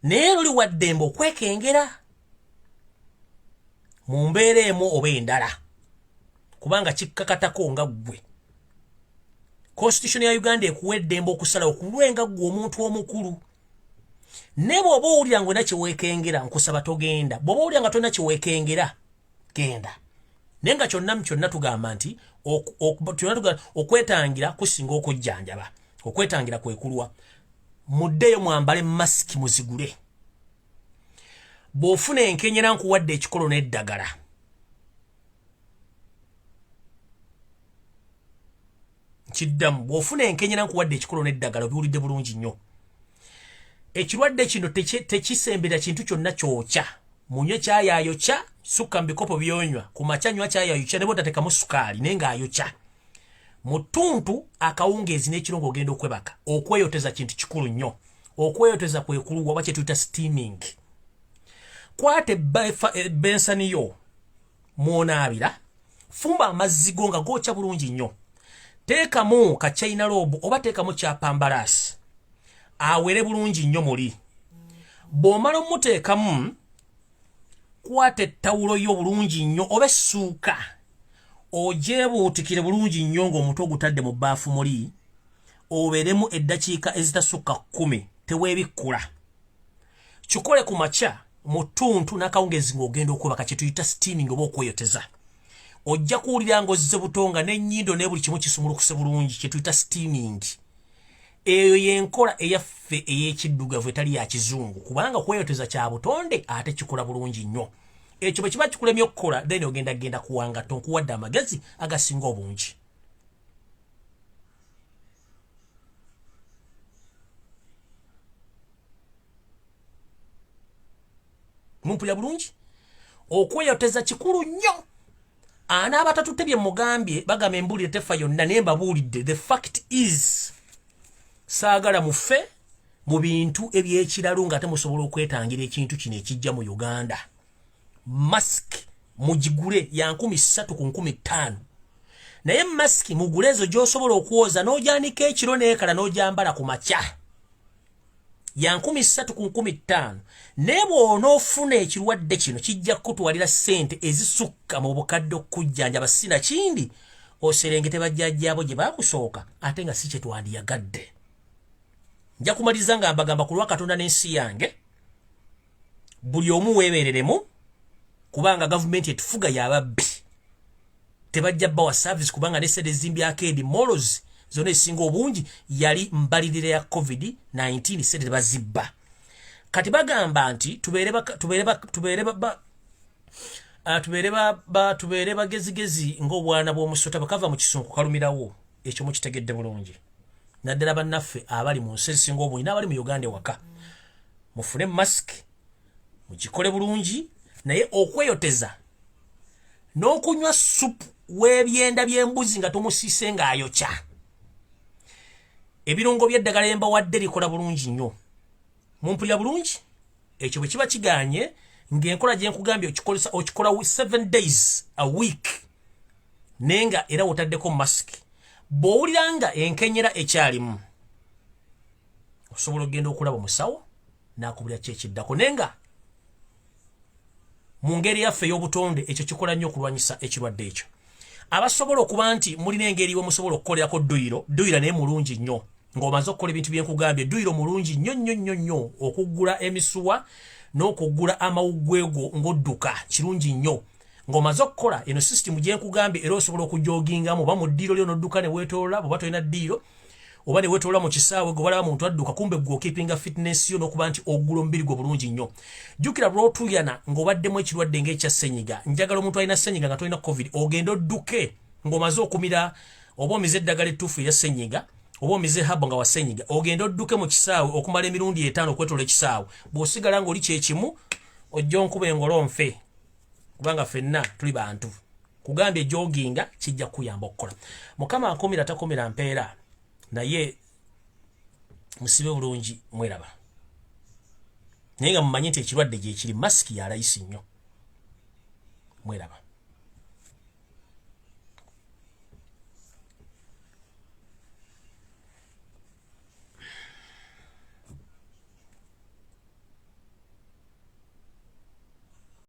[SPEAKER 1] naye oli wa ddembe okwekengera mu mbeera emu oba endala kubanga kikkakatako nga ggwe constitution ya Uganda ekuwa eddembe okusala okulwenga ggwe omuntu omukulu ne bw'oba owulira ng'olina kyeweekengera nkusaba togenda bw'oba owulira nga tolina kyeweekengera genda naye nga kyonna tugamba nti okwetangira kusinga okujjanjaba okwetangira kwekulwa muddeyo mwambale masiki muzigule bw'ofuna enkenyera nkuwadde ekikolo n'eddagala kiddamu bw'ofuna enkenyera nkuwadde ekikolo n'eddagala obiwulidde bulungi nnyo ekirwadde kino tekisembera kintu kyonna kyokya munywe kyayayokya sukka mu bikopo byonywa ku makya nywa kyayayokya ne bw'otateekamu sukaali naye ng'ayokya mutuntu akawungeezi n'ekiro ng'ogenda okwebaka okweyoteza kintu kikulu nnyo okweyoteza kwekulu oba kye tuyita steaming kwate bensani yo mw'onaabira fumba amazzi go nga gookya bulungi nnyo teekamu ka china robe oba teekamu kya pambalasi awere bulungi nnyo muli bw'omala omuteekamu kwata ettawulo yo bulungi nnyo oba essuuka ogyebuutikire bulungi nnyo ng'omutwe ogutadde mu bbaafu muli obeeremu eddakiika ezitasukka 10 teweebikkula kikole ku makya mu ttuntu n'akawungeezi ng'ogenda okwebaka kye tuyita steaming oba okweyoteza ojja kuwulira ng'ozze butonga n'ennyindo ne buli kimu kisumulukuse bulungi kye tuyita steaming eyo y'enkola eyaffe ey'ekiddugavu etali ya kizungu kubanga okweyoteza kya butonde ate kikola bulungi nnyo ekyo bwe kiba kikulemye okukola then ogenda kuwanga tonkuwadde amagezi agasinga obungi mumpulya bulungi okweyoteza kikulu nnyo anaabatatutte bye mugambye bagamba embulire tefa yonna naye mbabuulidde the fact is saagala mufe mu bintu ebyekiralu ng'ate musobola okwetangira ekintu kino ekijja mu Uganda mask mugigule ya 3,000 ku 5,000 naye mask mugule ezo gy'osobola okuwoza n'ogyanika ekiro n'ekala n'ogyambala ku makya ya 3,000 ku 5,000 naye bw'onoofuna ekirwadde kino kijja kutwalira ssente ezisukka mu bukadde okujjanjaba sina kindi oserengete bajjajjaabo gye baakusooka ate nga si kye twandiyagadde nja kumaliza nga mbagamba ku lwa Katonda n'ensi yange buli omu weebereremu kubanga gavumenti etufuga y'ababbi tebajja bbawa service kubanga n'essente ezimbi arcade malls zonna ezisinga obungi yali mbalirira ya covid-19 sente tebazibba kati bagamba nti tubeere bagezigezi ng'obwana bw'omusota bakava mu kisunku kalumirawo ekyo mukitegedde bulungi naddala bannaffe abali mu nsi ezisinga obungi n'abali mu Uganda ewaka mufune mask mugikole bulungi naye okweyoteza n'okunywa supu w'ebyenda by'embuzi nga tomusiise ng'ayokya ebirungo by'eddagala embawadde likola bulungi nnyo mumpulya bulungi ekyo bwe kiba kiganye ng'enkola gye nkugambye okikola 7 days a week naye nga era wotaddeko mask bw'owulira nga enkenyera ekyalimu osobola okgenda okulaba omusawo n'akubulira ki ekiddako naye nga mu ngeri yaffe ey'obutonde ekyo kikola nnyo okulwanyisa ekirwadde ekyo abasobola okuba nti mulina engeri we musobola okukolerako duyiro naye mulungi nnyo ng'omaze okukola ebintu bye nkugambye duyiro mulungi nnyo okuggula emisuwa n'okuggula amawuggwego ng'odduka kirungi nnyo ng'omaze okukola eno system gye nkugambye era osobola okujogingamu oba mu ddiiro lyo n'odduka ne weetolola oba tolina ddiiro oba ne weetolola mu kisaawe gwe balaba muntu adduka kumbe gwe okeepinga fitness yo n'okuba nti oggula omubiri gwe bulungi nnyo jjukira lw'otuyana ng'obaddemu ekirwadde ng'ekya ssenyiga njagala omuntu alina ssenyiga nga tolina covid ogenda odduke ng'omaze okumira oba omize eddagala ettuufu erya ssenyiga oba omize habo nga wa ssenyiga ogenda odduke mu kisaawe okumala emirundi 5 okwetolola ekisaawe bw'osigala ng'oli kyekimu ojja onkuba engolo nfe kubanga ffenna tuli bantu kugambye joginga kijja kuyamba okukola mukama akumira takumira mpeera naye musibe bulungi mweraba naye nga mumanyi nti ekirwadde gye kiri masiki ya layisi nnyo mweraba